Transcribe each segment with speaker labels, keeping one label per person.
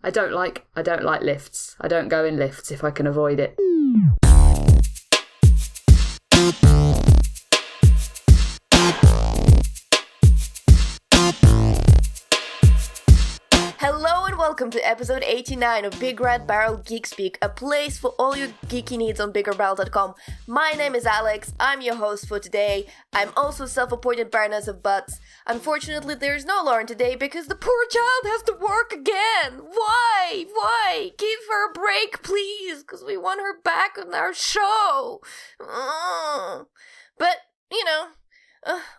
Speaker 1: I don't like lifts. I don't go in lifts if I can avoid it.
Speaker 2: Hello and welcome to episode 89 of BigRedBarel Geek Speak, a place for all your geeky needs on BigRedBarel.com. My name is Alex, I'm your host for today. I'm also self-appointed Baroness of Butts. Unfortunately, there's no Lauren today because the poor child has to work again. Why? Why? Give her a break, please, because we want her back on our show. But, you know...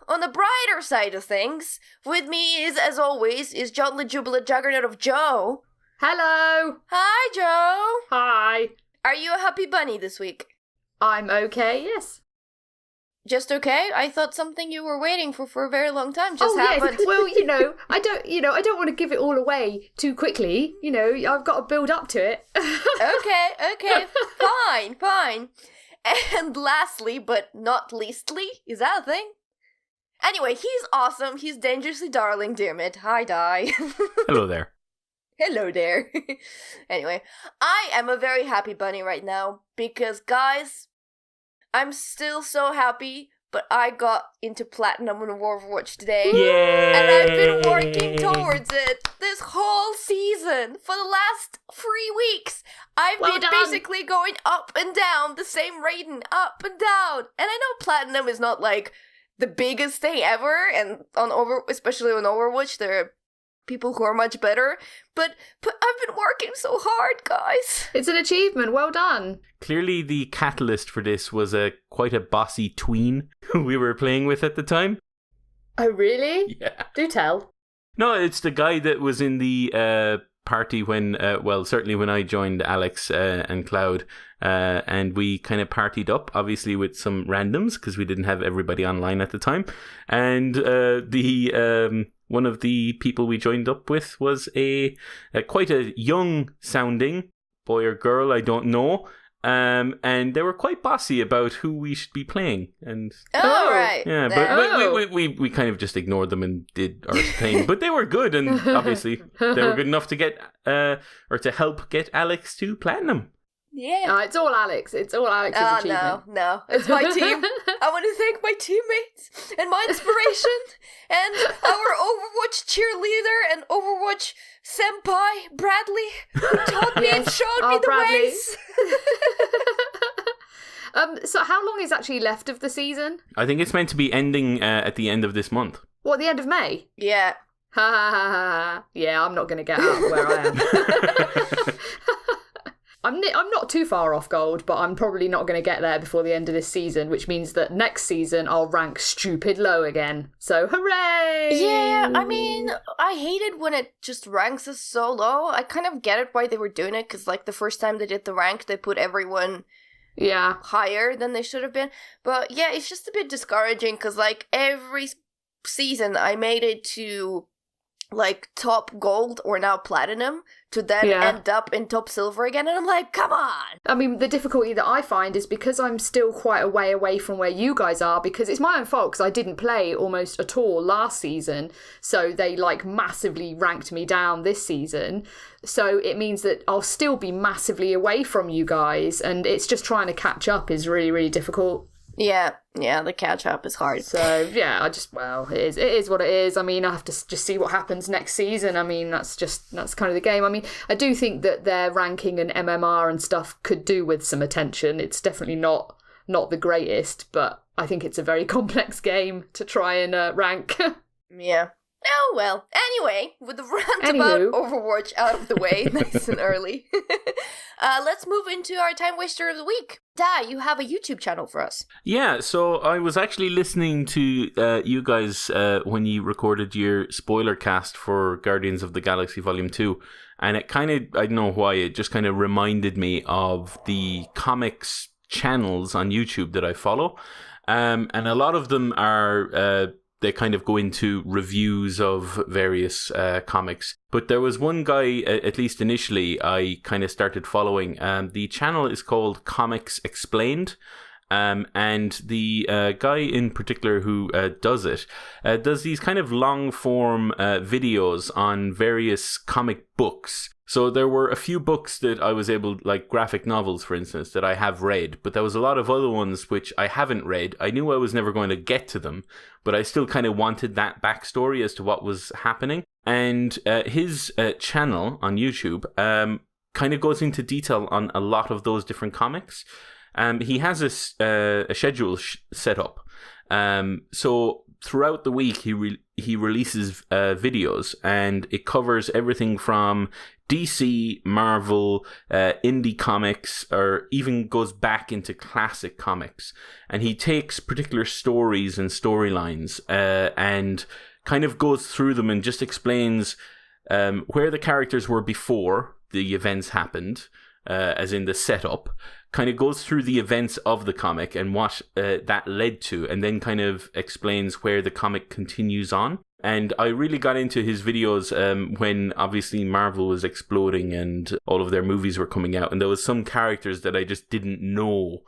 Speaker 2: on the brighter side of things, with me is, as always, is jolly jubilant juggernaut of Joe.
Speaker 1: Hello!
Speaker 2: Hi, Joe!
Speaker 1: Hi!
Speaker 2: Are you a happy bunny this week?
Speaker 1: I'm okay, yes.
Speaker 2: Just okay? I thought something you were waiting for a very long time just happened.
Speaker 1: Yes. Well, I don't want to give it all away too quickly. I've got to build up to it.
Speaker 2: Okay, fine. And lastly, but not leastly, is that a thing? Anyway, he's awesome. He's dangerously darling, Diarmuid. Hi, Di.
Speaker 3: Hello there.
Speaker 2: Hello there. Anyway, I am a very happy bunny right now because, guys, I'm still so happy, but I got into Platinum on Overwatch today.
Speaker 3: Yay!
Speaker 2: And I've been working towards it this whole season for the last 3 weeks. I've been basically going up and down the same rating, up and down. And I know Platinum is not like the biggest thing ever, and especially on Overwatch, there are people who are much better, but I've been working so hard, guys.
Speaker 1: It's an achievement, well done.
Speaker 3: Clearly the catalyst for this was quite a bossy tween who we were playing with at the time.
Speaker 1: Oh, really?
Speaker 3: Yeah.
Speaker 1: Do tell.
Speaker 3: No, it's the guy that was in the party when, certainly when I joined Alex and Cloud, and we kind of partied up, obviously with some randoms, because we didn't have everybody online at the time, and one of the people we joined up with was a quite a young sounding boy or girl, I don't know, and they were quite bossy about who we should be playing. And
Speaker 2: right.
Speaker 3: Yeah, but we kind of just ignored them and did our thing. But they were good, and obviously they were good enough to get or to help get Alex to Platinum.
Speaker 2: Yeah.
Speaker 1: It's all Alex. It's all Alex's achievement.
Speaker 2: No. It's my team. I want to thank my teammates and my inspiration and our Overwatch cheerleader and Overwatch senpai, Bradley, who taught me and showed me the
Speaker 1: Bradley.
Speaker 2: ways.
Speaker 1: So how long is actually left of the season?
Speaker 3: I think it's meant to be ending at the end of this month.
Speaker 1: What, the end of May?
Speaker 2: Yeah.
Speaker 1: Ha ha ha ha. Yeah, I'm not going to get out of where I am. I'm not too far off gold, but I'm probably not going to get there before the end of this season, which means that next season I'll rank stupid low again. So hooray!
Speaker 2: Yeah, I mean, I hate it when it just ranks us so low. I kind of get it why they were doing it, because like the first time they did the rank, they put everyone higher than they should have been. But yeah, it's just a bit discouraging, because like every season I made it to like top gold or now platinum to then end up in top silver again, and I'm like, come on.
Speaker 1: I mean, the difficulty that I find is because I'm still quite a way away from where you guys are, because it's my own fault because I didn't play almost at all last season, so they like massively ranked me down this season, so it means that I'll still be massively away from you guys, and it's just trying to catch up is really, really difficult.
Speaker 2: Yeah, the catch up is hard.
Speaker 1: So, yeah, it is what it is. I mean, I have to just see what happens next season. I mean, that's kind of the game. I mean, I do think that their ranking and MMR and stuff could do with some attention. It's definitely not the greatest, but I think it's a very complex game to try and rank.
Speaker 2: Yeah. Oh, well. Anyway, with the rant about Overwatch out of the way, nice and early, let's move into our time waster of the week. Di, you have a YouTube channel for us.
Speaker 3: Yeah, so I was actually listening to you guys when you recorded your spoiler cast for Guardians of the Galaxy Volume 2, and it kind of, I don't know why, it just kind of reminded me of the comics channels on YouTube that I follow, and a lot of them are... they kind of go into reviews of various comics. But there was one guy, at least initially, I kind of started following. The channel is called Comics Explained. And the guy in particular who does it does these kind of long form videos on various comic books. So there were a few books that I was able, like graphic novels, for instance, that I have read, but there was a lot of other ones which I haven't read. I knew I was never going to get to them, but I still kind of wanted that backstory as to what was happening. And his channel on YouTube kind of goes into detail on a lot of those different comics. He has a schedule set up. So throughout the week, he releases videos, and it covers everything from DC, Marvel, indie comics, or even goes back into classic comics. And he takes particular stories and storylines and kind of goes through them and just explains where the characters were before the events happened, as in the setup, kind of goes through the events of the comic and what that led to, and then kind of explains where the comic continues on. And I really got into his videos when obviously Marvel was exploding and all of their movies were coming out, and there was some characters that I just didn't know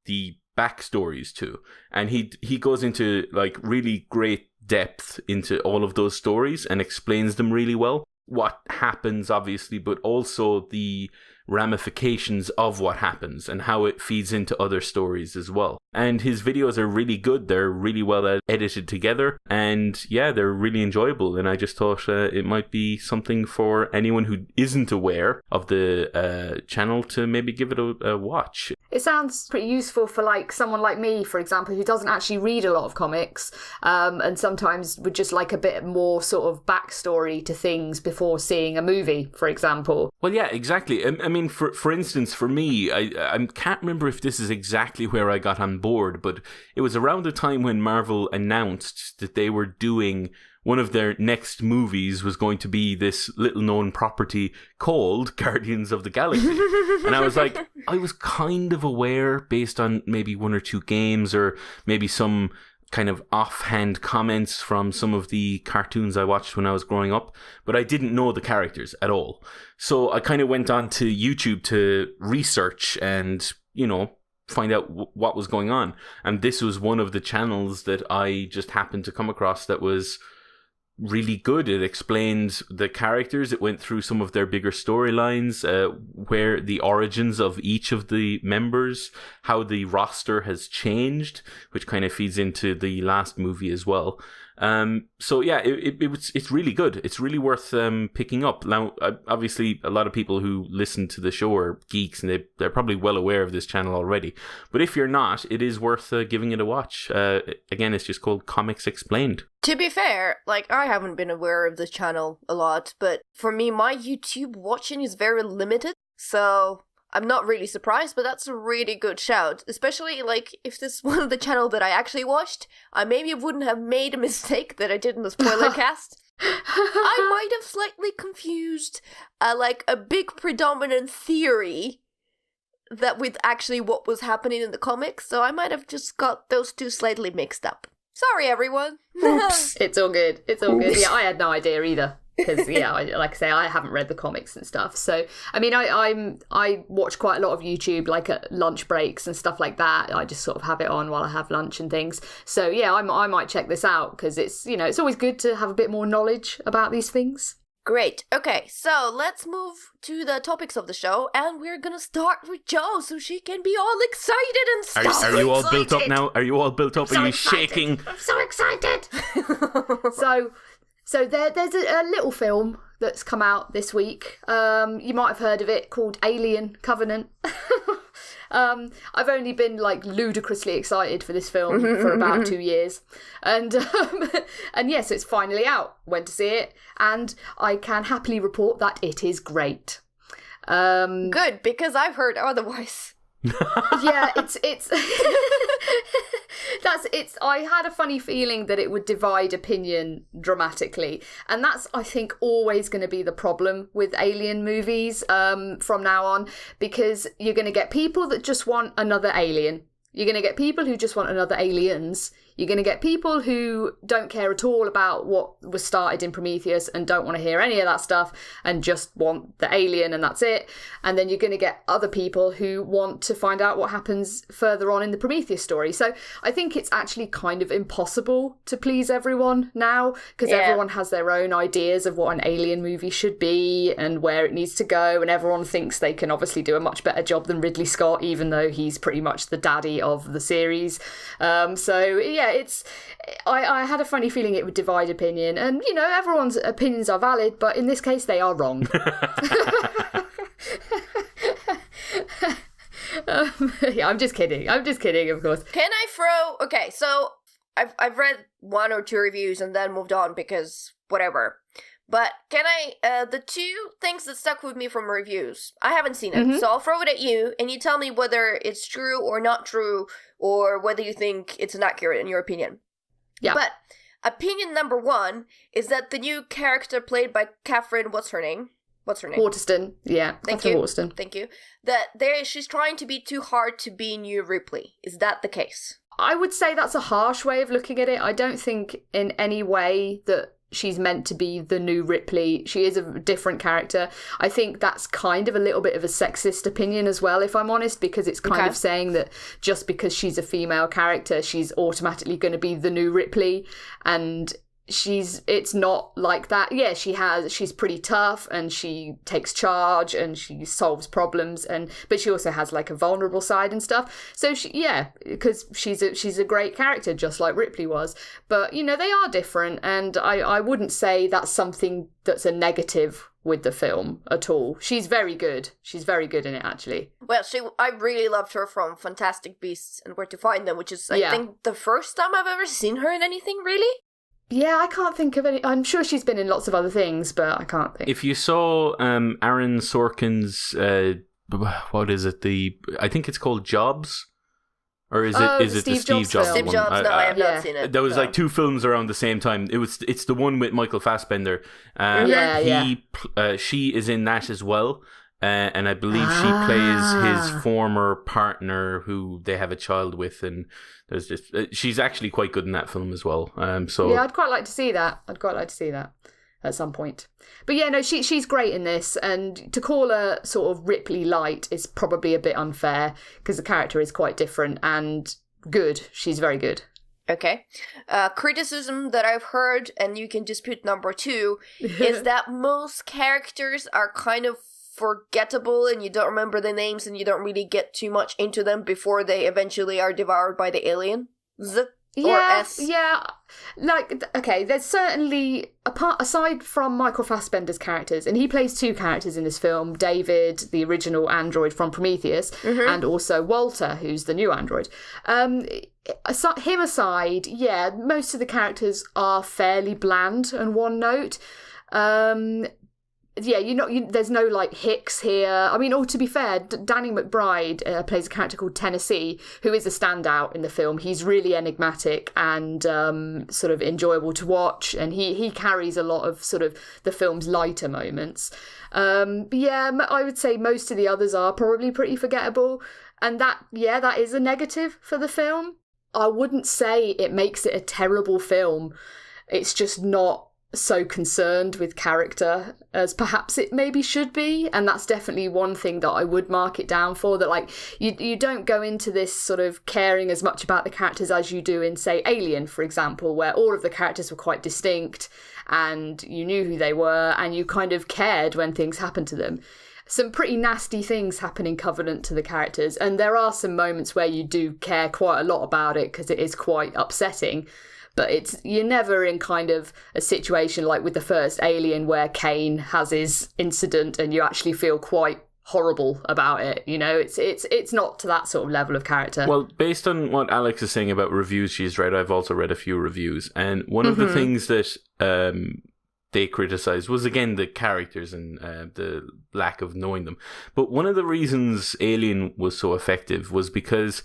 Speaker 3: the backstories to, and he goes into like really great depth into all of those stories and explains them really well, what happens obviously, but also the ramifications of what happens and how it feeds into other stories as well. And his videos are really good. They're really well edited together, and yeah, they're really enjoyable. And I just thought it might be something for anyone who isn't aware of the channel to maybe give it a watch.
Speaker 1: It sounds pretty useful for like someone like me, for example, who doesn't actually read a lot of comics, and sometimes would just like a bit more sort of backstory to things before seeing a movie, for example.
Speaker 3: Well, yeah, exactly. I mean, for instance, for me, I can't remember if this is exactly where I got on board, but it was around the time when Marvel announced that they were doing one of their next movies was going to be this little known property called Guardians of the Galaxy. And I was like, I was kind of aware based on maybe one or two games or maybe some kind of offhand comments from some of the cartoons I watched when I was growing up, but I didn't know the characters at all. So I kind of went on to YouTube to research and, you know, find out what was going on. And this was one of the channels that I just happened to come across that was really good. It explained the characters. It went through some of their bigger storylines, where the origins of each of the members, how the roster has changed, which kind of feeds into the last movie as well. So yeah, it's really good. It's really worth picking up. Now, obviously, a lot of people who listen to the show are geeks, and they're probably well aware of this channel already. But if you're not, it is worth giving it a watch. Again, it's just called Comics Explained.
Speaker 2: To be fair, like, I haven't been aware of this channel a lot, but for me, my YouTube watching is very limited, so I'm not really surprised, but that's a really good shout. Especially, like, if this is one of the channel that I actually watched, I maybe wouldn't have made a mistake that I did in the spoiler cast. I might have slightly confused, like, a big predominant theory that with actually what was happening in the comics, so I might have just got those two slightly mixed up. Sorry, everyone.
Speaker 1: Oops. It's all good. It's all good. Yeah, I had no idea either. Because, yeah, like I say, I haven't read the comics and stuff. So, I mean, I watch quite a lot of YouTube, like at lunch breaks and stuff like that. I just sort of have it on while I have lunch and things. So, yeah, I might check this out because it's, you know, it's always good to have a bit more knowledge about these things.
Speaker 2: Great. Okay, so let's move to the topics of the show, and we're gonna start with Jo so she can be all excited and stuff.
Speaker 3: Are you all built up now? Are you all built up? Are you shaking?
Speaker 1: I'm so excited! So there's a little film that's come out this week. You might have heard of it, called Alien Covenant. I've only been like ludicrously excited for this film for about 2 years, and yes, it's finally out. Went to see it, and I can happily report that it is great.
Speaker 2: Good, because I've heard otherwise.
Speaker 1: Yeah, it's I had a funny feeling that it would divide opinion dramatically, and that's, I think, always going to be the problem with Alien movies from now on, because you're going to get people that just want another Alien. You're going to get people who just want another Aliens. You're going to get people who don't care at all about what was started in Prometheus and don't want to hear any of that stuff and just want the alien and that's it. And then you're going to get other people who want to find out what happens further on in the Prometheus story. So I think it's actually kind of impossible to please everyone now, because everyone has their own ideas of what an alien movie should be and where it needs to go, and everyone thinks they can obviously do a much better job than Ridley Scott, even though he's pretty much the daddy of the series. So yeah, I had a funny feeling it would divide opinion, and you know, everyone's opinions are valid, but in this case they are wrong. Yeah, I'm just kidding, of course.
Speaker 2: Can I throw... Okay, so I've read 1 or 2 reviews and then moved on because whatever. But can I... the 2 things that stuck with me from reviews, I haven't seen it, so I'll throw it at you, and you tell me whether it's true or not true, or whether you think it's inaccurate in your opinion.
Speaker 1: Yeah.
Speaker 2: But opinion number 1 is that the new character played by Catherine... What's her name?
Speaker 1: Waterston. Yeah,
Speaker 2: Thank
Speaker 1: Catherine
Speaker 2: you.
Speaker 1: Waterston.
Speaker 2: Thank you. That she's trying to be too hard to be new Ripley. Is that the case?
Speaker 1: I would say that's a harsh way of looking at it. I don't think in any way that she's meant to be the new Ripley. She is a different character. I think that's kind of a little bit of a sexist opinion as well, if I'm honest, because it's kind of saying that just because she's a female character, she's automatically going to be the new Ripley, and it's not like that. Yeah, she's pretty tough and she takes charge and she solves problems, but she also has like a vulnerable side and stuff. So because she's a great character, just like Ripley was. But you know, they are different, and I wouldn't say that's something that's a negative with the film at all. She's very good. She's very good in it, actually.
Speaker 2: Well, I really loved her from Fantastic Beasts and Where to Find Them, which is I think the first time I've ever seen her in anything, really.
Speaker 1: Yeah, I can't think of any. I'm sure she's been in lots of other things, but I can't think.
Speaker 3: If you saw Aaron Sorkin's, what is it? I think it's called Jobs, or is it the Steve Jobs one?
Speaker 2: Steve Jobs. No, I have not seen it.
Speaker 3: There was like 2 films around the same time. It's the one with Michael Fassbender. She is in that as well. And I believe she plays his former partner who they have a child with, and there's just she's actually quite good in that film as well. So
Speaker 1: I'd quite like to see that. At some point. But yeah, no, she's great in this, and to call her sort of Ripley light is probably a bit unfair because the character is quite different and good. She's very good.
Speaker 2: Okay. Criticism that I've heard, and you can dispute number 2, is that most characters are kind of forgettable and you don't remember the names and you don't really get too much into them before they eventually are devoured by the alien. Yeah.
Speaker 1: Like, okay, there's certainly, aside from Michael Fassbender's characters, and he plays 2 characters in this film, David, the original android from Prometheus, and also Walter, who's the new android. Him aside, yeah, most of the characters are fairly bland and one note. Yeah, there's no like hicks here. I mean, to be fair, Danny McBride plays a character called Tennessee, who is a standout in the film. He's really enigmatic and sort of enjoyable to watch, and he carries a lot of sort of the film's lighter moments. Yeah, I would say most of the others are probably pretty forgettable, and that is a negative for the film. I wouldn't say it makes it a terrible film. It's just not so concerned with character as perhaps it maybe should be, and that's definitely one thing that I would mark it down for, that like you don't go into this sort of caring as much about the characters as you do in, say, Alien, for example, where all of the characters were quite distinct and you knew who they were and you kind of cared when things happened to them. Some pretty nasty things happen in Covenant to the characters, and there are some moments where you do care quite a lot about it because it is quite upsetting. But you're never in kind of a situation like with the first Alien where Kane has his incident and you actually feel quite horrible about it. You know, it's not to that sort of level of character.
Speaker 3: Well, based on what Alex is saying about reviews she's read, I've also read a few reviews, and one of the things that they criticized was, again, the characters and the lack of knowing them. But one of the reasons Alien was so effective was because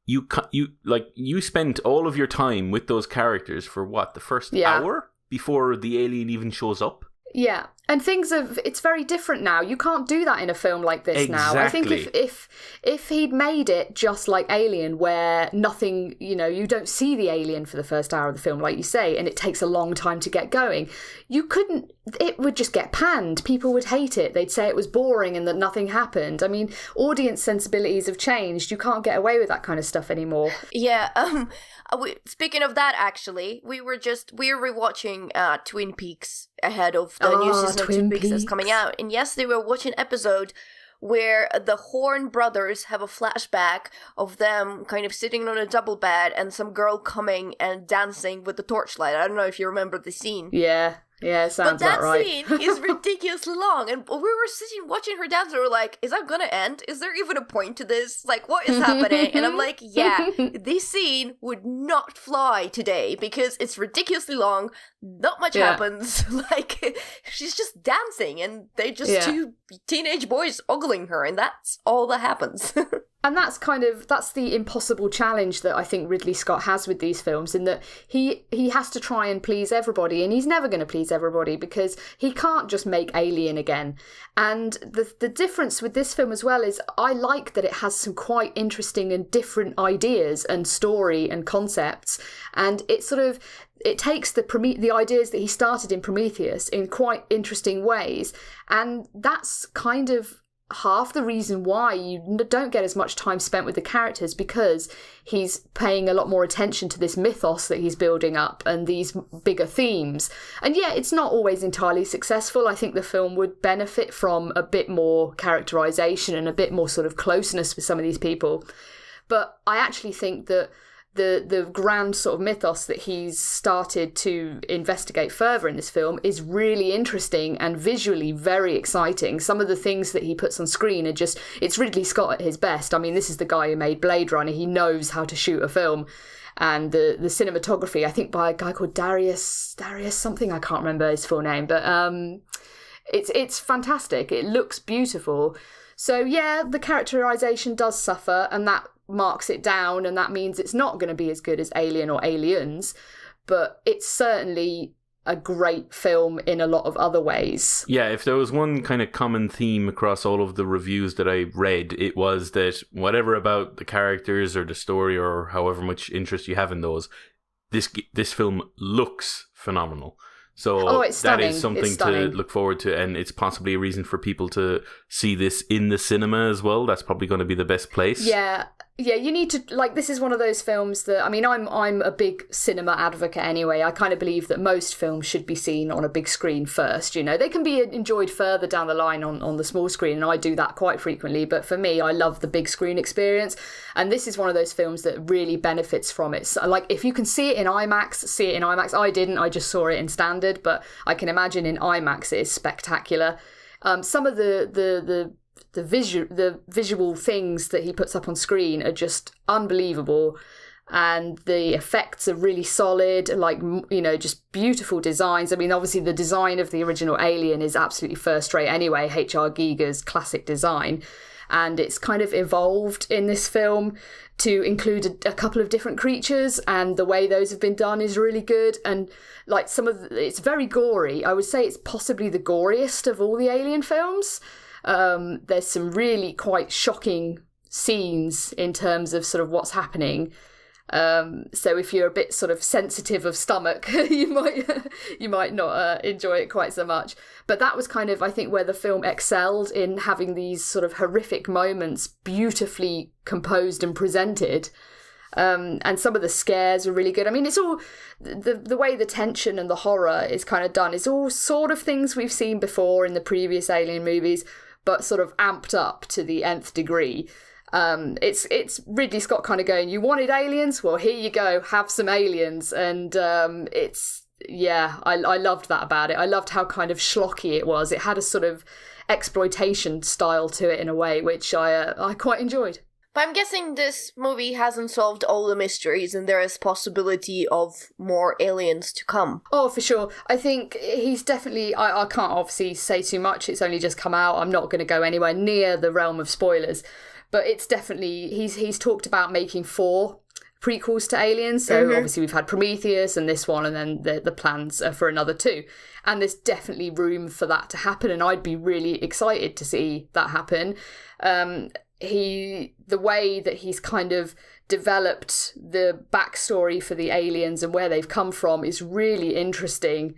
Speaker 3: you spent all of your time with those characters for the first hour before the alien even shows up?
Speaker 1: Yeah, And it's very different now. You can't do that in a film like this now. I think if he'd made it just like Alien, where nothing, you don't see the alien for the first hour of the film, like you say, and it takes a long time to get going, it would just get panned. People would hate it. They'd say it was boring and that nothing happened. I mean, audience sensibilities have changed. You can't get away with that kind of stuff anymore.
Speaker 2: Yeah, speaking of that, actually, we were rewatching Twin Peaks ahead of the new season of Twin Peaks that's coming out. And yes, they were watching an episode where the Horn brothers have a flashback of them kind of sitting on a double bed and some girl coming and dancing with the torchlight. I don't know if you remember the scene.
Speaker 1: Yeah, sounds about right.
Speaker 2: But that scene is ridiculously long, and we were sitting watching her dance, and we were like, is that gonna end? Is there even a point to this? Like, what is happening? And I'm like, yeah, this scene would not fly today, because it's ridiculously long, not much happens, like, she's just dancing, and they just two teenage boys ogling her, and that's all that happens.
Speaker 1: And that's the impossible challenge that I think Ridley Scott has with these films, in that he has to try and please everybody, and he's never going to please everybody because he can't just make Alien again. And the difference with this film as well is I like that it has some quite interesting and different ideas and story and concepts, and it takes the ideas that he started in Prometheus in quite interesting ways, and that's kind of half the reason why you don't get as much time spent with the characters, because he's paying a lot more attention to this mythos that he's building up and these bigger themes. And yeah, it's not always entirely successful. I think the film would benefit from a bit more characterization and a bit more sort of closeness with some of these people. But I actually think that the grand sort of mythos that he's started to investigate further in this film is really interesting and visually very exciting. Some of the things that he puts on screen are it's Ridley Scott at his best. I mean, this is the guy who made Blade Runner. He knows how to shoot a film. And the cinematography, I think by a guy called Darius something, I can't remember his full name, but it's fantastic. It looks beautiful. So yeah, the characterization does suffer, and that marks it down, and that means it's not going to be as good as Alien or Aliens, but it's certainly a great film in a lot of other ways.
Speaker 3: Yeah, if there was one kind of common theme across all of the reviews that I read, it was that whatever about the characters or the story or however much interest you have in those, this film looks phenomenal. So that is something to look forward to, and it's possibly a reason for people to see this in the cinema as well. That's probably going to be the best place.
Speaker 1: Yeah, you need to, this is one of those films that, I mean, I'm a big cinema advocate anyway. I kind of believe that most films should be seen on a big screen first, They can be enjoyed further down the line on the small screen, and I do that quite frequently. But for me, I love the big screen experience, and this is one of those films that really benefits from it. So, if you can see it in IMAX, see it in IMAX. I didn't, I just saw it in standard, but I can imagine in IMAX it is spectacular. Some of the visual things that he puts up on screen are just unbelievable, and the effects are really solid, just beautiful designs. I mean, obviously the design of the original Alien is absolutely first rate anyway, H.R. Giger's classic design, and it's kind of evolved in this film to include a couple of different creatures, and the way those have been done is really good. And it's very gory. I would say it's possibly the goriest of all the Alien films. There's some really quite shocking scenes in terms of sort of what's happening. So if you're a bit sort of sensitive of stomach, you might not enjoy it quite so much. But that was kind of, I think, where the film excelled, in having these sort of horrific moments beautifully composed and presented. And some of the scares are really good. I mean, it's all the way the tension and the horror is kind of done. It's all sort of things we've seen before in the previous Alien movies, but sort of amped up to the nth degree. It's Ridley Scott kind of going, you wanted aliens? Well, here you go, have some aliens. And I loved that about it. I loved how kind of schlocky it was. It had a sort of exploitation style to it in a way, which I quite enjoyed.
Speaker 2: But I'm guessing this movie hasn't solved all the mysteries, and there is possibility of more aliens to come.
Speaker 1: Oh, for sure. I think he's definitely... I can't obviously say too much. It's only just come out. I'm not going to go anywhere near the realm of spoilers. But it's definitely... He's talked about making 4 prequels to Aliens. So obviously we've had Prometheus and this one, and then the plans are for another 2. And there's definitely room for that to happen, and I'd be really excited to see that happen. The way that he's kind of developed the backstory for the aliens and where they've come from is really interesting,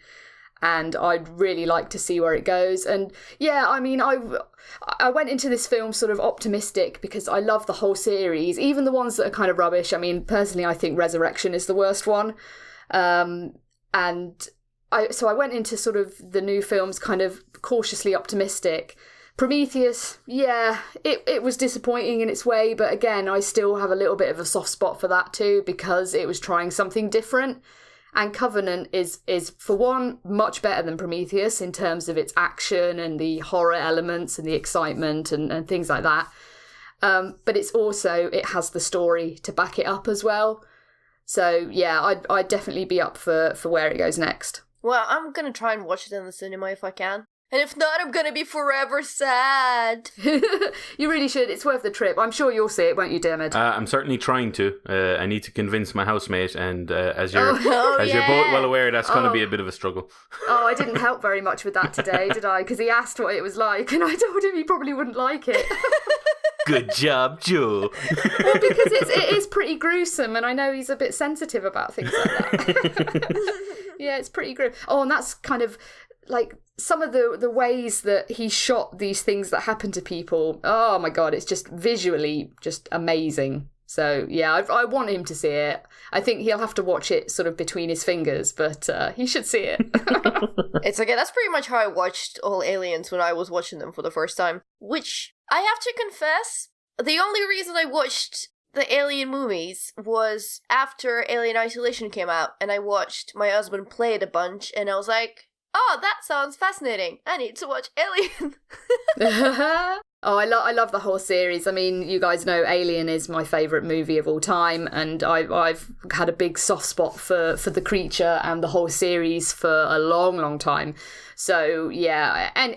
Speaker 1: and I'd really like to see where it goes. And yeah, I mean, I went into this film sort of optimistic because I love the whole series, even the ones that are kind of rubbish. I mean, personally, I think Resurrection is the worst one. So I went into sort of the new films kind of cautiously optimistic. Prometheus, yeah, it was disappointing in its way, but again, I still have a little bit of a soft spot for that too, because it was trying something different. And Covenant is for one, much better than Prometheus in terms of its action and the horror elements and the excitement and things like that. But it's also, it has the story to back it up as well. So yeah, I'd definitely be up for where it goes next.
Speaker 2: Well, I'm going to try and watch it in the cinema if I can. And if not, I'm going to be forever sad.
Speaker 1: You really should. It's worth the trip. I'm sure you'll see it, won't you, Diarmuid?
Speaker 3: I'm certainly trying to. I need to convince my housemate, and as you're both well aware, that's going to be a bit of a struggle.
Speaker 1: Oh, I didn't help very much with that today, did I? Because he asked what it was like, and I told him he probably wouldn't like it.
Speaker 3: Good job, Joe.
Speaker 1: Well, because it is pretty gruesome, and I know he's a bit sensitive about things like that. Yeah, it's pretty gruesome. Oh, and that's kind of like some of the ways that he shot these things that happen to people. Oh my God, it's just visually just amazing. So yeah, I want him to see it. I think he'll have to watch it sort of between his fingers, but he should see it.
Speaker 2: It's okay, that's pretty much how I watched all Aliens when I was watching them for the first time. Which, I have to confess, the only reason I watched the Alien movies was after Alien Isolation came out, and I watched my husband play it a bunch, and I was like, oh, that sounds fascinating. I need to watch Alien.
Speaker 1: Oh, I love the whole series. I mean, you guys know Alien is my favourite movie of all time, and I've had a big soft spot for the creature and the whole series for a long, long time. So, yeah, and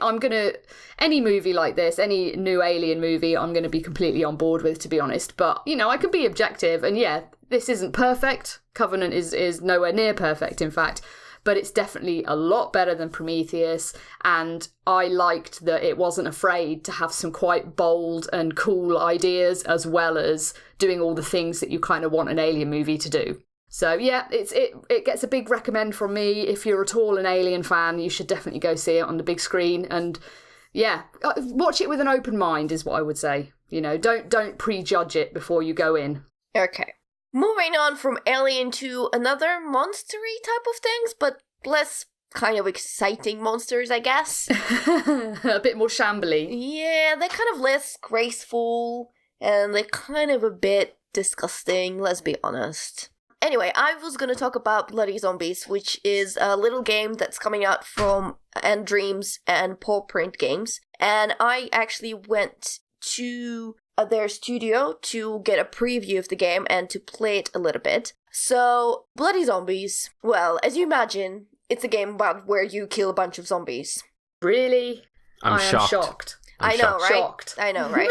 Speaker 1: any movie like this, any new Alien movie, I'm going to be completely on board with, to be honest. But, you know, I can be objective, and yeah, this isn't perfect. Covenant is nowhere near perfect, in fact. But it's definitely a lot better than Prometheus, and I liked that it wasn't afraid to have some quite bold and cool ideas, as well as doing all the things that you kind of want an Alien movie to do. So yeah, it gets a big recommend from me. If you're at all an Alien fan, you should definitely go see it on the big screen, and yeah, watch it with an open mind is what I would say. You know, don't prejudge it before you go in.
Speaker 2: Okay. Moving on from Alien to another monstery type of things, but less kind of exciting monsters, I guess.
Speaker 1: A bit more shambly.
Speaker 2: Yeah, they're kind of less graceful, and they're kind of a bit disgusting, let's be honest. Anyway, I was going to talk about Bloody Zombies, which is a little game that's coming out from And Dreams and Paw Print Games, and I actually went to their studio to get a preview of the game and to play it a little bit. So, Bloody Zombies, well, as you imagine, it's a game about where you kill a bunch of zombies.
Speaker 1: Really?
Speaker 3: I'm shocked.
Speaker 2: I know, right?
Speaker 1: Shocked.
Speaker 2: I know, right?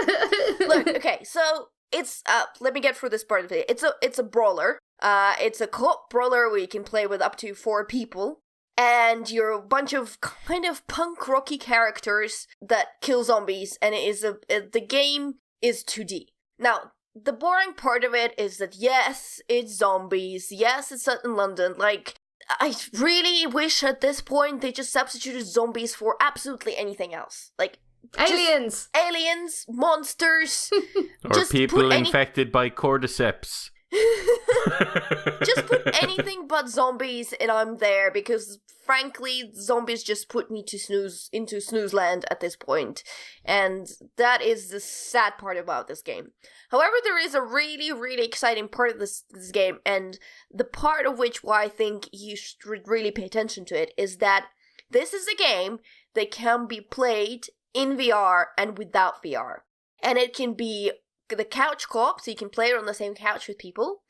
Speaker 2: Look, okay, so it's let me get through this part of it. It's a brawler. It's a co-op brawler where you can play with up to 4 people. And you're a bunch of kind of punk rocky characters that kill zombies, and the game is 2D. Now, the boring part of it is that yes, it's zombies, yes, it's set in London. Like, I really wish at this point they just substituted zombies for absolutely anything else. Like,
Speaker 1: aliens,
Speaker 2: monsters,
Speaker 3: or people infected by cordyceps.
Speaker 2: Just put anything but zombies and I'm there, because frankly zombies just put me into snooze land at this point, and that is the sad part about this game. However, there is a really, really exciting part of this game, and the part of which why I think you should really pay attention to it is that this is a game that can be played in VR and without VR, and it can be the couch co-op, so you can play it on the same couch with people,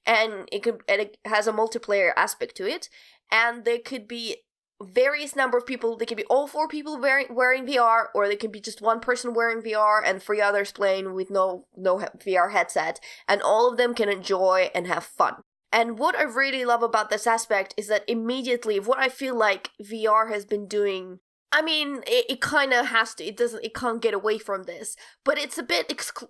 Speaker 2: and it has a multiplayer aspect to it, and there could be various number of people. They can be all 4 people wearing VR, or they can be just one person wearing VR and 3 others playing with no VR headset, and all of them can enjoy and have fun. And what I really love about this aspect is that immediately, what I feel like VR has been doing, I mean, it kind of has to, it can't get away from this, but it's a bit,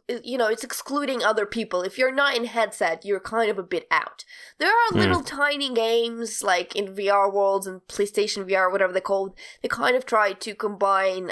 Speaker 2: it's excluding other people. If you're not in headset, you're kind of a bit out. There are little tiny games, like in VR Worlds and PlayStation VR, whatever they're called. They kind of try to combine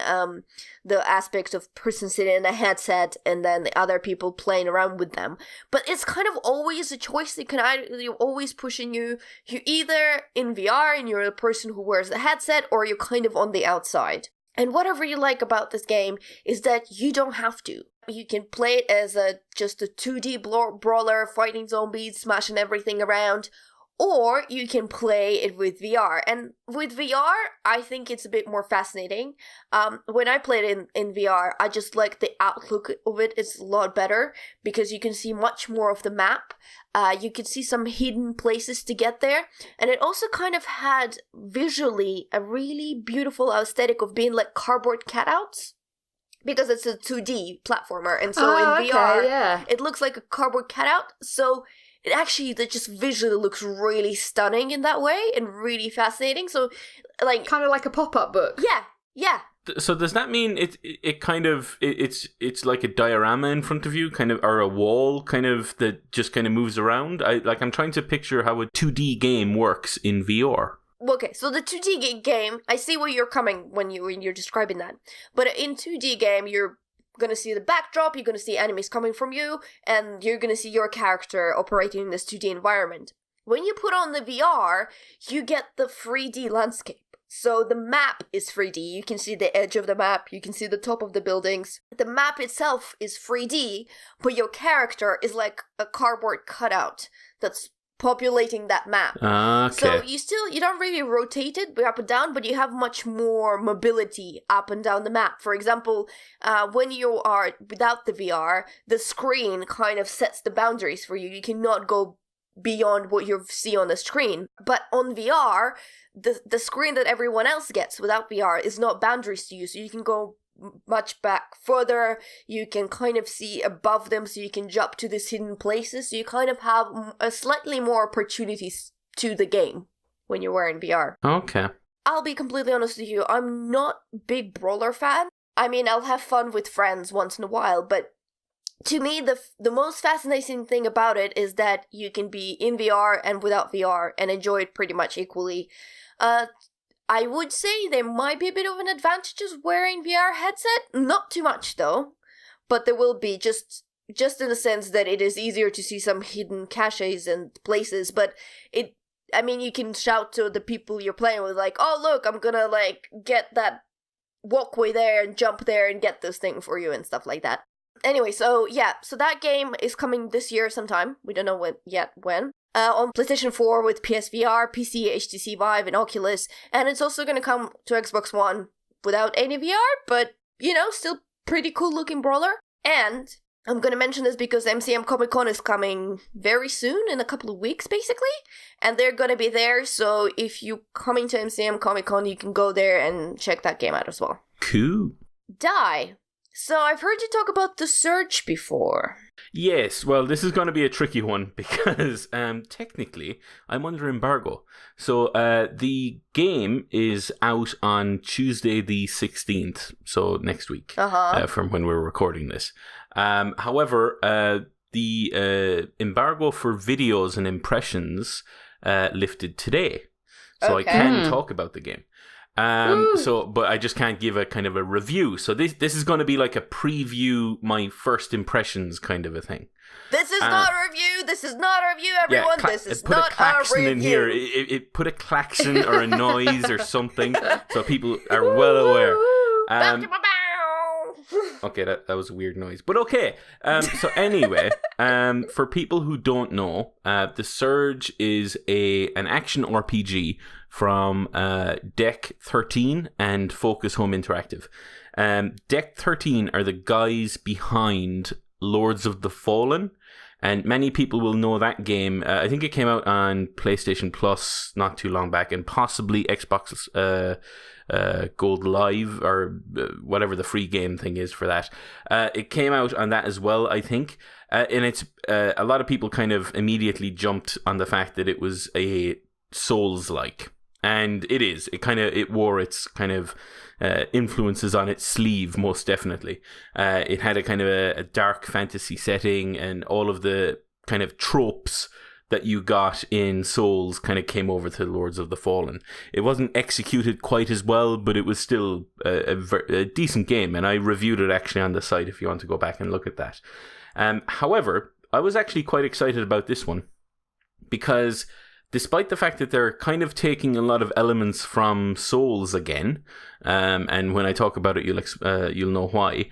Speaker 2: the aspect of person sitting in a headset and then the other people playing around with them. But it's kind of always a choice. They're always pushing you. You're either in VR and you're the person who wears the headset, or you're kind of on the outside. And what I really like about this game is that you don't have to. You can play it as just a 2D brawler, fighting zombies, smashing everything around, or you can play it with VR. And with VR, I think it's a bit more fascinating. When I played it in VR, I just like the outlook of it is a lot better because you can see much more of the map. You can see some hidden places to get there. And it also kind of had visually a really beautiful aesthetic of being like cardboard cutouts. Because it's a 2D platformer. And so in VR, it looks like a cardboard cutout. So that just visually looks really stunning in that way and really fascinating. So, like,
Speaker 1: kind of like a pop-up book.
Speaker 2: Yeah.
Speaker 3: So does that mean it's like a diorama in front of you, kind of, or a wall, kind of, that just kind of moves around? I'm trying to picture how a 2D game works in VR.
Speaker 2: Okay, so the 2D game, I see where you're coming when you're describing that. But in 2D game, you're gonna see the backdrop, you're gonna see enemies coming from you, and you're gonna see your character operating in this 2D environment. When you put on the VR, you get the 3D landscape. So the map is 3D. You can see the edge of the map, you can see the top of the buildings. The map itself is 3D, but your character is like a cardboard cutout that's populating that map.
Speaker 3: Okay.
Speaker 2: So you don't really rotate it up and down, but you have much more mobility up and down the map. For example, when you are without the VR, the screen kind of sets the boundaries for you. You cannot go beyond what you see on the screen. But on VR, the screen that everyone else gets without VR is not boundaries to you, so you can go much back further, you can kind of see above them, so you can jump to these hidden places, so you kind of have a slightly more opportunities to the game when you're wearing VR.
Speaker 3: Okay.
Speaker 2: I'll be completely honest with you, I'm not a big brawler fan. I mean, I'll have fun with friends once in a while, but to me, the most fascinating thing about it is that you can be in VR and without VR and enjoy it pretty much equally. I would say there might be a bit of an advantage just wearing VR headset. Not too much though, but there will be just in the sense that it is easier to see some hidden caches and places. But you can shout to the people you're playing with, like, "Oh look, I'm gonna like get that walkway there and jump there and get this thing for you," and stuff like that. Anyway, so that game is coming this year sometime. We don't know when. On PlayStation 4 with PSVR, PC, HTC Vive, and Oculus. And it's also going to come to Xbox One without any VR, but, still pretty cool looking brawler. And I'm going to mention this because MCM Comic Con is coming very soon, in a couple of weeks, basically. And they're going to be there, so if you're coming to MCM Comic Con, you can go there and check that game out as well.
Speaker 3: Cool.
Speaker 2: Die. So I've heard you talk about The Surge before.
Speaker 3: Yes, well, this is going to be a tricky one because technically I'm under embargo. So the game is out on Tuesday the 16th, so next week, from when we're recording this. However, the embargo for videos and impressions lifted today, so I can talk about the game. But I just can't give a kind of a review. So this is going to be like a preview, my first impressions kind of a thing.
Speaker 2: This is not a review. This is not a review, everyone. This is not a
Speaker 3: klaxon
Speaker 2: review.
Speaker 3: In here. It put a klaxon or a noise or something, so people are well aware. Okay, that was a weird noise, but okay. So anyway, for people who don't know, The Surge is an action RPG from Deck 13 and Focus Home Interactive. Deck 13 are the guys behind Lords of the Fallen, And many people will know that game. I think it came out on PlayStation Plus not too long back, and possibly Xbox Gold Live, or whatever the free game thing is for that. It came out on that as well, I think. And it's a lot of people kind of immediately jumped on the fact that it was a Souls-like. And it is. It wore its kind of influences on its sleeve, most definitely. It had a kind of a dark fantasy setting, and all of the kind of tropes that you got in Souls kind of came over to Lords of the Fallen. It wasn't executed quite as well, but it was still a decent game, and I reviewed it actually on the site if you want to go back and look at that. However, I was actually quite excited about this one, because despite the fact that they're kind of taking a lot of elements from Souls again, and when I talk about it, you'll know why.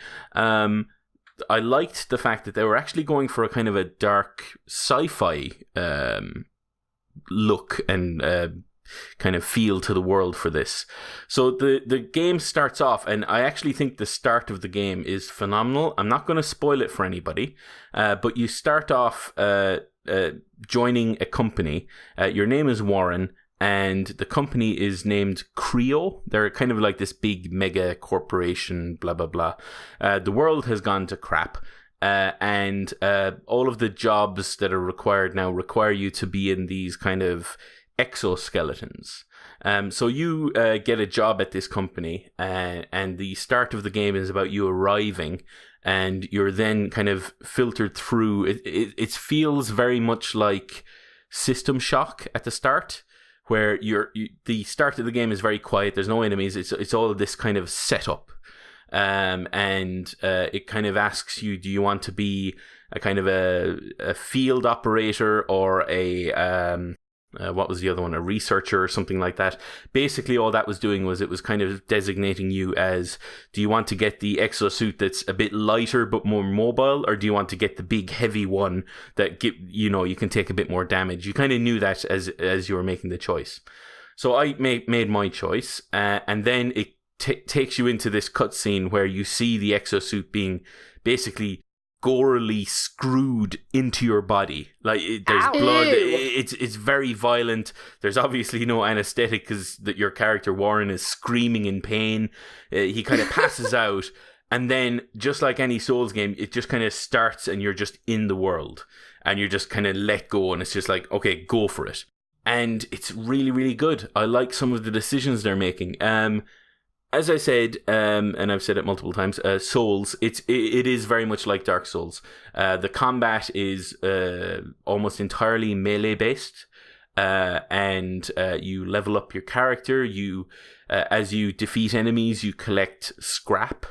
Speaker 3: I liked the fact that they were actually going for a kind of a dark sci-fi look and kind of feel to the world for this. So the game starts off, and I actually think the start of the game is phenomenal. I'm not going to spoil it for anybody, but you start off joining a company. Your name is Warren, and the company is named Creo. They're kind of like this big mega corporation, blah, blah, blah. The world has gone to crap, and all of the jobs that are required now require you to be in these kind of exoskeletons. So you get a job at this company, and the start of the game is about you arriving, and you're then kind of filtered through. It feels very much like System Shock at the start, where the start of the game is very quiet. There's no enemies. It's all this kind of setup, and it kind of asks you, do you want to be a kind of a field operator, or a what was the other one? A researcher or something like that. Basically, all that was doing was it was kind of designating you as, do you want to get the exosuit that's a bit lighter but more mobile, or do you want to get the big heavy one that you can take a bit more damage? You kind of knew that as you were making the choice. So I made my choice, and then it takes you into this cutscene where you see the exosuit being basically gorily screwed into your body. Like there's blood. It's very violent. There's obviously no anesthetic because your character Warren is screaming in pain. He kind of passes out, and then just like any Souls game, it just kind of starts, and you're just in the world, and you're just kind of let go, and it's just like, okay, go for it. And it's really, really good. I like some of the decisions they're making. As I said, and I've said it multiple times, Souls, it is very much like Dark Souls. The combat is almost entirely melee based, and you level up your character. As you defeat enemies, you collect scrap.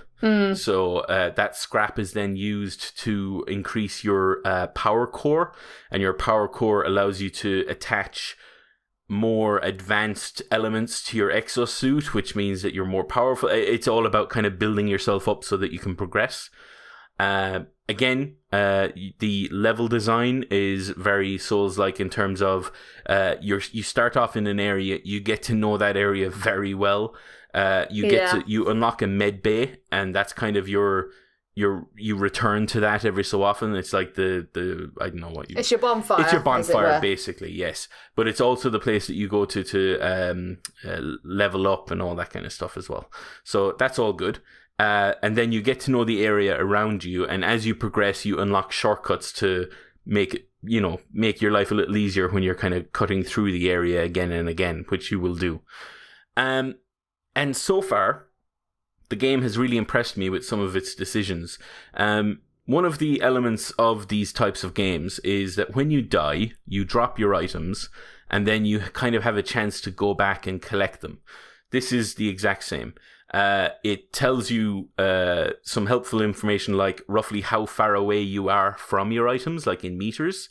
Speaker 3: So that scrap is then used to increase your power core, and your power core allows you to attach more advanced elements to your exosuit, which means that you're more powerful. It's all about kind of building yourself up so that you can progress. Again, the level design is very Souls-like in terms of you start off in an area, you get to know that area very well. You unlock a med bay, and that's kind of you return to that every so often. It's like the I don't know what you...
Speaker 1: It's your bonfire.
Speaker 3: It's your bonfire, basically, yes. But it's also the place that you go to level up and all that kind of stuff as well. So that's all good. And then you get to know the area around you, and as you progress, you unlock shortcuts to make your life a little easier when you're kind of cutting through the area again and again, which you will do. And so far, the game has really impressed me with some of its decisions. One of the elements of these types of games is that when you die, you drop your items, and then you kind of have a chance to go back and collect them. This is the exact same. It tells you some helpful information, like roughly how far away you are from your items, like in meters.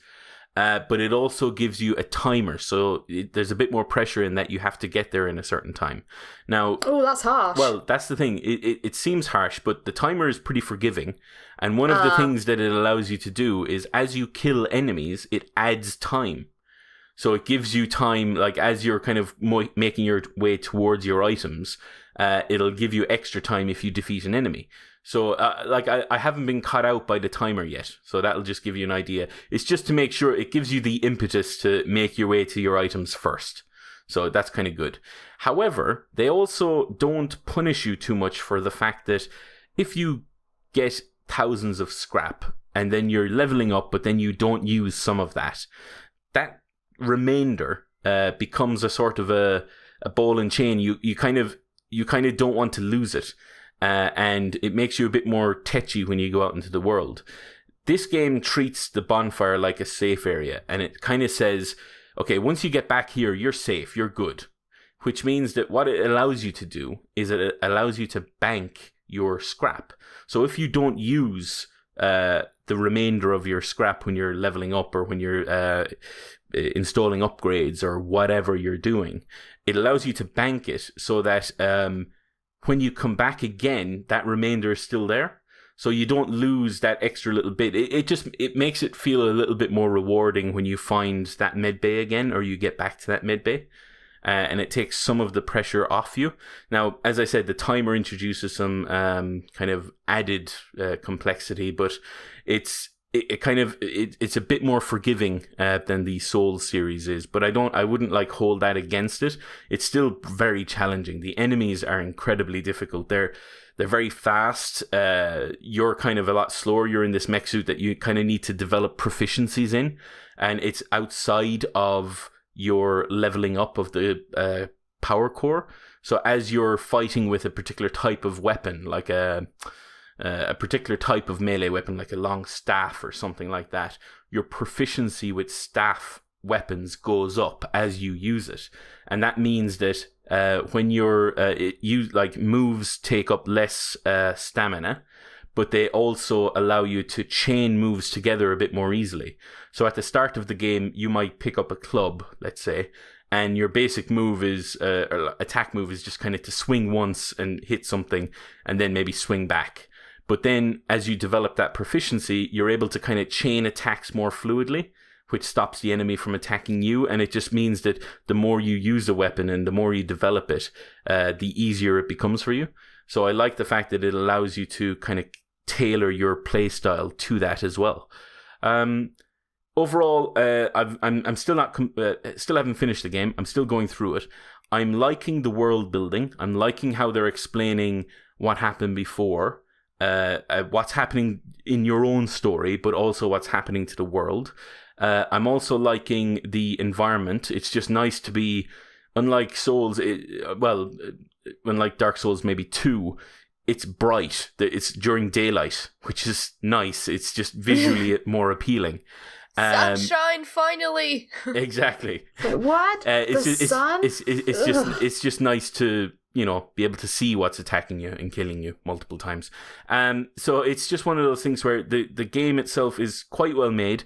Speaker 3: But it also gives you a timer, so there's a bit more pressure in that you have to get there in a certain time. Now,
Speaker 1: oh, that's harsh.
Speaker 3: Well, that's the thing. It seems harsh, but the timer is pretty forgiving. And one of the things that it allows you to do is, as you kill enemies, it adds time. So it gives you time, like as you're kind of making your way towards your items, it'll give you extra time if you defeat an enemy. So, I haven't been caught out by the timer yet, so that'll just give you an idea. It's just to make sure it gives you the impetus to make your way to your items first. So that's kind of good. However, they also don't punish you too much for the fact that if you get thousands of scrap and then you're leveling up, but then you don't use some of that, that remainder becomes a sort of a ball and chain. You kind of don't want to lose it. And it makes you a bit more tetchy when you go out into the world. This game treats the bonfire like a safe area, and it kind of says, okay, once you get back here, you're safe, you're good. Which means that what it allows you to do is it allows you to bank your scrap. So if you don't use the remainder of your scrap when you're leveling up or when you're installing upgrades or whatever you're doing, it allows you to bank it so that when you come back again, that remainder is still there. So you don't lose that extra little bit. It makes it feel a little bit more rewarding when you find that med bay again, or you get back to that med bay. And it takes some of the pressure off you. Now, as I said, the timer introduces some kind of added complexity, but it's a bit more forgiving than the Souls series is. But I wouldn't hold that against it. It's still very challenging. The enemies are incredibly difficult. They're very fast. You're kind of a lot slower. You're in this mech suit that you kind of need to develop proficiencies in, and it's outside of your leveling up of the power core. So as you're fighting with a particular type of weapon, like a particular type of melee weapon, like a long staff or something like that, your proficiency with staff weapons goes up as you use it. And that means that when you're moves take up less stamina, but they also allow you to chain moves together a bit more easily. So at the start of the game, you might pick up a club, let's say, and your basic move is, or attack move is just kind of to swing once and hit something, and then maybe swing back. But then as you develop that proficiency, you're able to kind of chain attacks more fluidly, which stops the enemy from attacking you. And it just means that the more you use a weapon and the more you develop it, the easier it becomes for you. So I like the fact that it allows you to kind of tailor your playstyle to that as well. Overall, I'm still not still haven't finished the game. I'm still going through it. I'm liking the world building. I'm liking how they're explaining what happened before, what's happening in your own story, but also what's happening to the world. I'm also liking the environment. It's just nice to be, unlike Souls, unlike Dark Souls maybe 2, it's bright. It's during daylight, which is nice. It's just visually more appealing.
Speaker 2: Sunshine, finally.
Speaker 3: Exactly.
Speaker 1: What?
Speaker 3: Sun? It's just nice to, be able to see what's attacking you and killing you multiple times. So it's just one of those things where the game itself is quite well made.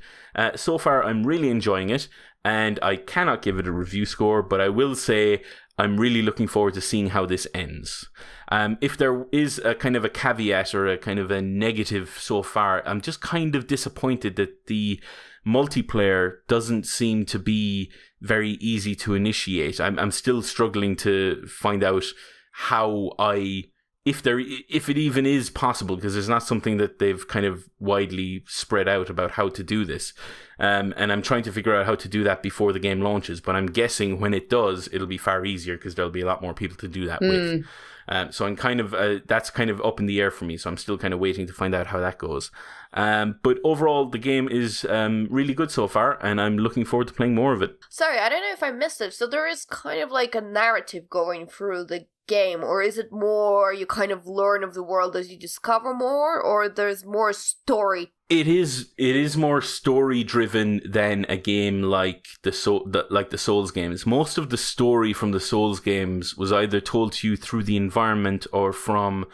Speaker 3: So far, I'm really enjoying it, and I cannot give it a review score, but I will say I'm really looking forward to seeing how this ends. If there is a kind of a caveat or a kind of a negative so far, I'm just kind of disappointed that the multiplayer doesn't seem to be very easy to initiate. I'm still struggling to find out how if it even is possible, because there's not something that they've kind of widely spread out about how to do this. And I'm trying to figure out how to do that before the game launches, but I'm guessing when it does, it'll be far easier because there'll be a lot more people to do that with. So I'm kind of, that's kind of up in the air for me. So I'm still kind of waiting to find out how that goes. But overall, the game is really good so far, and I'm looking forward to playing more of it.
Speaker 2: Sorry, I don't know if I missed it. So there is kind of like a narrative going through the game, or is it more you kind of learn of the world as you discover more, or there's more story?
Speaker 3: It is more story driven than a game like the Souls games. Most of the story from the Souls games was either told to you through the environment or from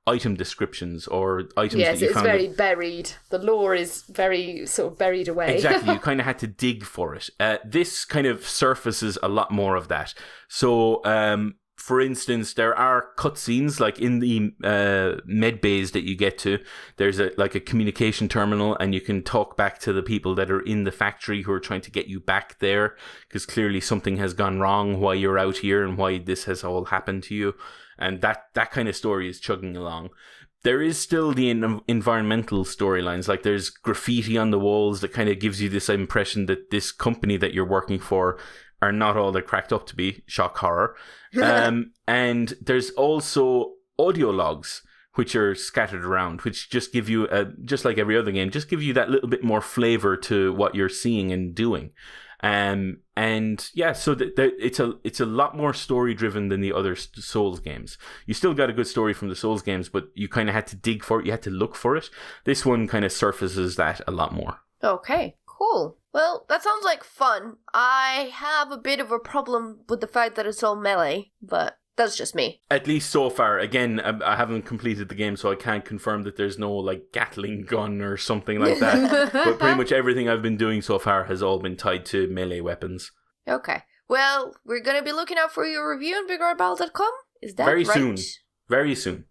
Speaker 3: item descriptions or items that you found.
Speaker 1: Yes, it's very buried. The lore is very sort of buried away.
Speaker 3: Exactly, you kind of had to dig for it. This kind of surfaces a lot more of that. So, for instance, there are cutscenes, like in the med bays that you get to. There's a communication terminal, and you can talk back to the people that are in the factory who are trying to get you back there, because clearly something has gone wrong while you're out here and why this has all happened to you. and that kind of story is chugging along. There is still the environmental storylines, like there's graffiti on the walls that kind of gives you this impression that this company that you're working for are not all they're cracked up to be. Shock horror. And there's also audio logs which are scattered around, which just give you, just like every other game, just give you that little bit more flavor to what you're seeing and doing. And yeah, so it's a lot more story driven than the other Souls games. You still got a good story from the Souls games, but you kind of had to dig for it. You had to look for it. This one kind of surfaces that a lot more.
Speaker 2: Okay, cool. Well, that sounds like fun. I have a bit of a problem with the fact that it's all melee, but that's just me.
Speaker 3: At least so far. Again, I haven't completed the game, so I can't confirm that there's no like Gatling gun or something like that. But pretty much everything I've been doing so far has all been tied to melee weapons.
Speaker 2: Okay. Well, we're going to be looking out for your review on BigRedBarel.com. Is that
Speaker 3: Very
Speaker 2: right?
Speaker 3: soon. Very soon.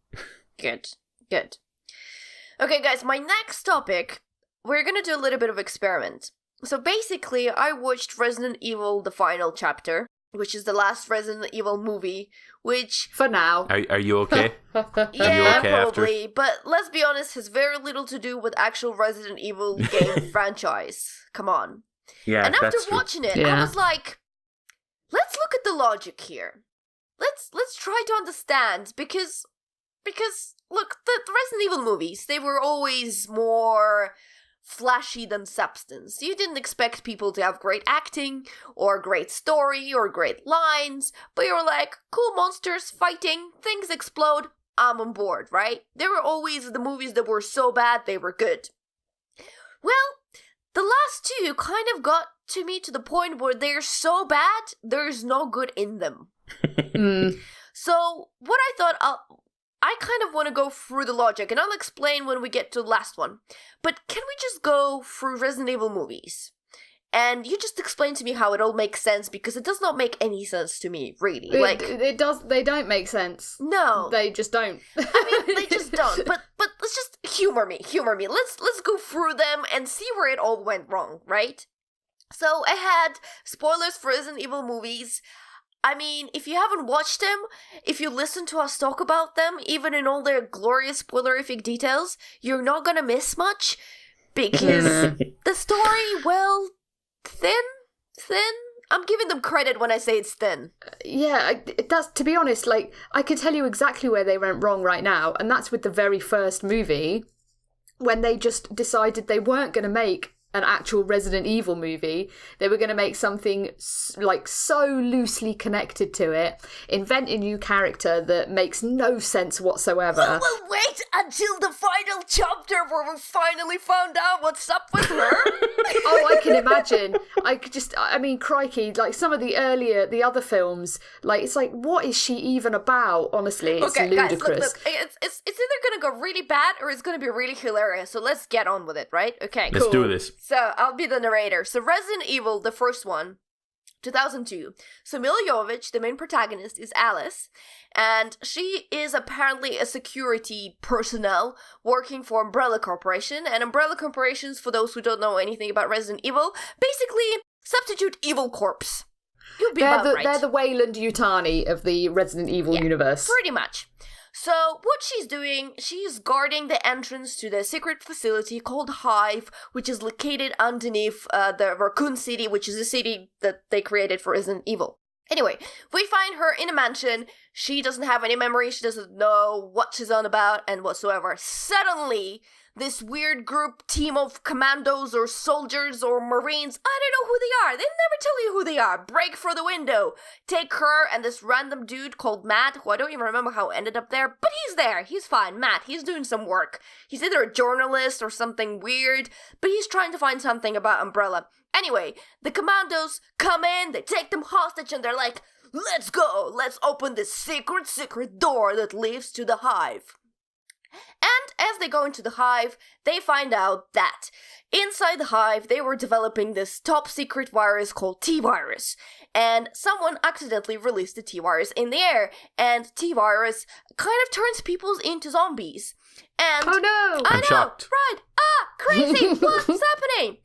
Speaker 2: Good. Okay, guys, my next topic, we're going to do a little bit of experiment. So basically, I watched Resident Evil, the final chapter, which is the last Resident Evil movie, which...
Speaker 1: For now.
Speaker 3: Are you okay?
Speaker 2: Yeah,
Speaker 3: okay
Speaker 2: probably.
Speaker 3: after?
Speaker 2: But let's be honest, has very little to do with actual Resident Evil game franchise. Come on.
Speaker 3: Yeah,
Speaker 2: and after
Speaker 3: that's
Speaker 2: watching it,
Speaker 1: Yeah.
Speaker 2: I was like, let's look at the logic here. Let's try to understand, because look, the Resident Evil movies, they were always more flashy than substance. You didn't expect people to have great acting, or great story, or great lines, but you were like, cool monsters fighting, things explode, I'm on board, right? There were always the movies that were so bad they were good. Well, the last two kind of got to me to the point where they're so bad, there's no good in them. So, what I thought, I kind of want to go through the logic, and I'll explain when we get to the last one. But can we just go through Resident Evil movies? And you just explain to me how it all makes sense, because it does not make any sense to me, really.
Speaker 1: It does. They don't make sense.
Speaker 2: No.
Speaker 1: They just don't.
Speaker 2: I mean, they just don't. But let's just humor me. Let's go through them and see where it all went wrong, right? So I had spoilers for Resident Evil movies. I mean, if you haven't watched them, if you listen to us talk about them, even in all their glorious spoilerific details, you're not gonna miss much, because the story, well, thin. I'm giving them credit when I say it's thin.
Speaker 1: Yeah, it does. To be honest, like, I could tell you exactly where they went wrong right now, and that's with the very first movie, when they just decided they weren't going to make an actual Resident Evil movie. They were going to make something like so loosely connected to it, invent a new character that makes no sense whatsoever.
Speaker 2: Well, wait until the final chapter where we finally found out what's up with her.
Speaker 1: Oh, I can imagine. I mean, crikey, like some of the other films, like, it's like, what is she even about? Honestly, it's ludicrous.
Speaker 2: Guys, look, it's either gonna go really bad or it's gonna be really hilarious. So let's get on with it, right? Okay,
Speaker 3: Let's do this.
Speaker 2: So I'll be the narrator. So Resident Evil, the first one, 2002. So Mila Jovovich, the main protagonist, is Alice, and she is apparently a security personnel working for Umbrella Corporation. And Umbrella Corporations, for those who don't know anything about Resident Evil, basically substitute Evil Corps. You'd be about right.
Speaker 1: They're the Wayland Yutani of the Resident Evil universe.
Speaker 2: Pretty much. So what she's doing, she's guarding the entrance to the secret facility called Hive, which is located underneath the Raccoon City, which is a city that they created for Resident Evil. Anyway, we find her in a mansion. She doesn't have any memory. She doesn't know what she's on about and whatsoever. Suddenly, this weird team of commandos or soldiers or marines, I don't know who they are. They never tell you who they are. Break for the window. Take her and this random dude called Matt, who I don't even remember how ended up there, but he's there. He's fine. Matt, he's doing some work. He's either a journalist or something weird, but he's trying to find something about Umbrella. Anyway, the commandos come in, they take them hostage, and they're like, let's go. Let's open this secret door that leads to the Hive. And as they go into the Hive, they find out that inside the Hive, they were developing this top secret virus called T-Virus. And someone accidentally released the T-Virus in the air. And T-Virus kind of turns people into zombies. And
Speaker 1: oh no!
Speaker 2: I'm
Speaker 3: shocked.
Speaker 2: Right. Crazy! What's happening?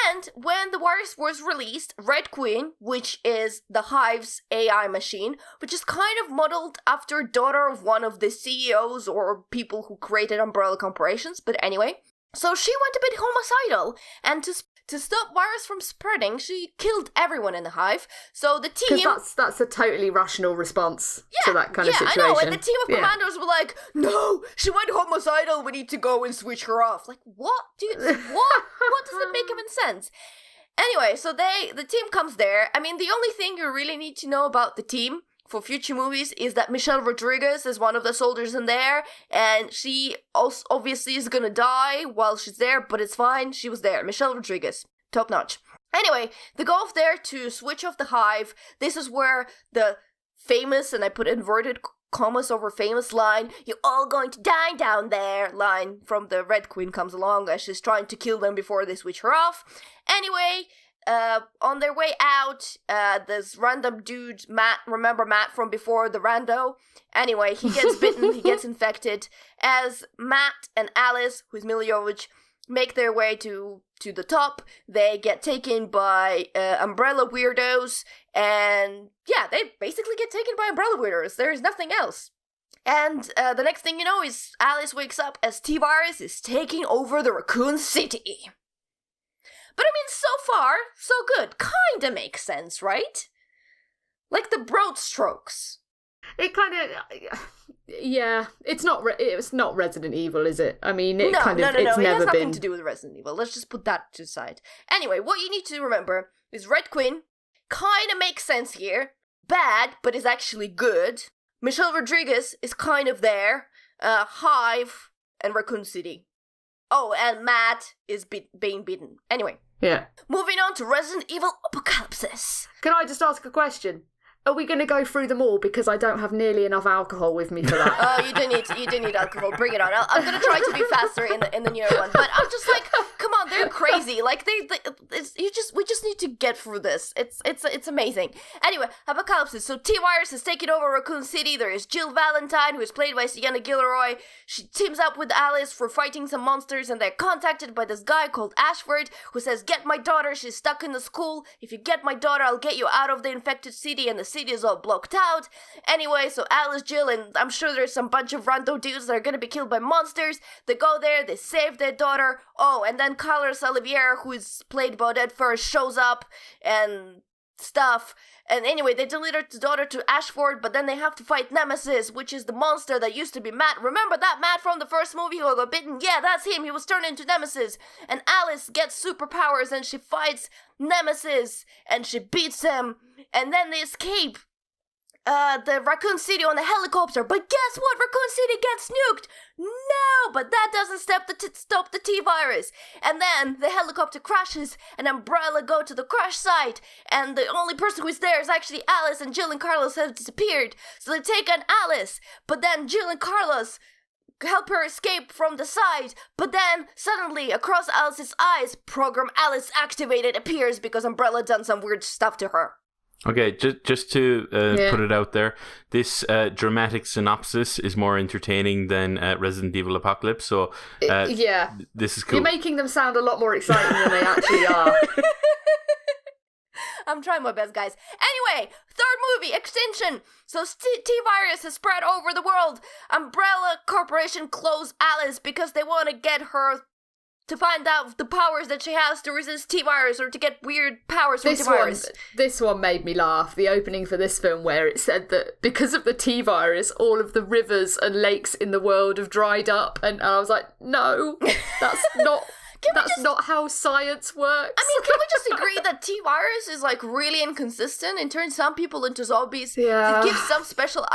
Speaker 2: And when the virus was released, Red Queen, which is the Hive's AI machine, which is kind of modeled after daughter of one of the CEOs or people who created Umbrella Corporations, but anyway. So she went a bit homicidal, and to stop virus from spreading, she killed everyone in the Hive. So the team...
Speaker 1: Because that's a totally rational response to that kind of situation.
Speaker 2: Yeah, I know, and the team of commandos were like, no, she went homicidal, we need to go and switch her off. Like, what? Dude, what? What does it make even sense? Anyway, so the team comes there. I mean, the only thing you really need to know about the team for future movies is that Michelle Rodriguez is one of the soldiers in there, and she also obviously is gonna die while she's there, but it's fine, she was there. Michelle Rodriguez, top notch. Anyway, they go off there to switch off the Hive. This is where the famous, and I put inverted commas over famous line, "You're all going to die down there" line from the Red Queen comes along as she's trying to kill them before they switch her off. Anyway, on their way out, this random dude, Matt, remember Matt from before, the rando? Anyway, he gets bitten, he gets infected, as Matt and Alice, who's Mila Jovovich, make their way to the top. They get taken by umbrella weirdos, and yeah, they basically get taken by umbrella weirdos. There's nothing else. And the next thing you know is Alice wakes up as T-Virus is taking over the Raccoon City. But I mean, so far, so good. Kinda makes sense, right? Like the broad strokes.
Speaker 1: It kind of, yeah. It's not Resident Evil, is it? I mean,
Speaker 2: No.
Speaker 1: It's
Speaker 2: It
Speaker 1: never
Speaker 2: has nothing
Speaker 1: been
Speaker 2: to do with Resident Evil. Let's just put that to the side. Anyway, what you need to remember is Red Queen kinda makes sense here. Bad, but is actually good. Michelle Rodriguez is kind of there. Hive and Raccoon City. Oh, and Matt is being beaten. Anyway.
Speaker 1: Yeah.
Speaker 2: Moving on to Resident Evil Apocalypse.
Speaker 1: Can I just ask a question? Are we going to go through them all? Because I don't have nearly enough alcohol with me for that.
Speaker 2: Oh, you do need alcohol. Bring it on. I'm going to try to be faster in the newer one. But I'm just like, come on, they're crazy. Like we just need to get through this. It's amazing. Anyway, Apocalypse. So T-Virus has taken over Raccoon City. There is Jill Valentine, who is played by Sienna Gilroy. She teams up with Alice for fighting some monsters, and they're contacted by this guy called Ashford, who says, "Get my daughter. She's stuck in the school. If you get my daughter, I'll get you out of the infected city." And the city is all blocked out. Anyway, so Alice, Jill, and I'm sure there's some bunch of rando dudes that are gonna be killed by monsters. They go there, they save their daughter. Oh, and then Carlos Olivier, who is played by Odette first, shows up and stuff. And anyway, they deliver the daughter to Ashford, but then they have to fight Nemesis, which is the monster that used to be Matt. Remember that Matt from the first movie who got bitten? Yeah, that's him. He was turned into Nemesis. And Alice gets superpowers and she fights Nemesis and she beats him. And then they escape the Raccoon City on a helicopter. But guess what? Raccoon City gets nuked. No, but that doesn't stop the T-Virus. And then the helicopter crashes and Umbrella go to the crash site. And the only person who is there is actually Alice, and Jill and Carlos have disappeared. So they take on Alice. But then Jill and Carlos help her escape from the site. But then suddenly across Alice's eyes, Program Alice Activated appears because Umbrella done some weird stuff to her.
Speaker 3: Okay, just to put it out there, this dramatic synopsis is more entertaining than Resident Evil Apocalypse, so this is cool.
Speaker 1: You're making them sound a lot more exciting than they actually are.
Speaker 2: I'm trying my best, guys. Anyway, third movie, Extinction. So T-Virus has spread over the world. Umbrella Corporation closed Alice because they want to get her to find out the powers that she has to resist T-Virus or to get weird powers from T-Virus.
Speaker 1: This one made me laugh. The opening for this film where it said that because of the T-Virus, all of the rivers and lakes in the world have dried up. And I was like, no, that's not... not how science works.
Speaker 2: I mean, can we just agree that T-Virus is like really inconsistent? It turns some people into zombies.
Speaker 1: Yeah.
Speaker 2: It gives some special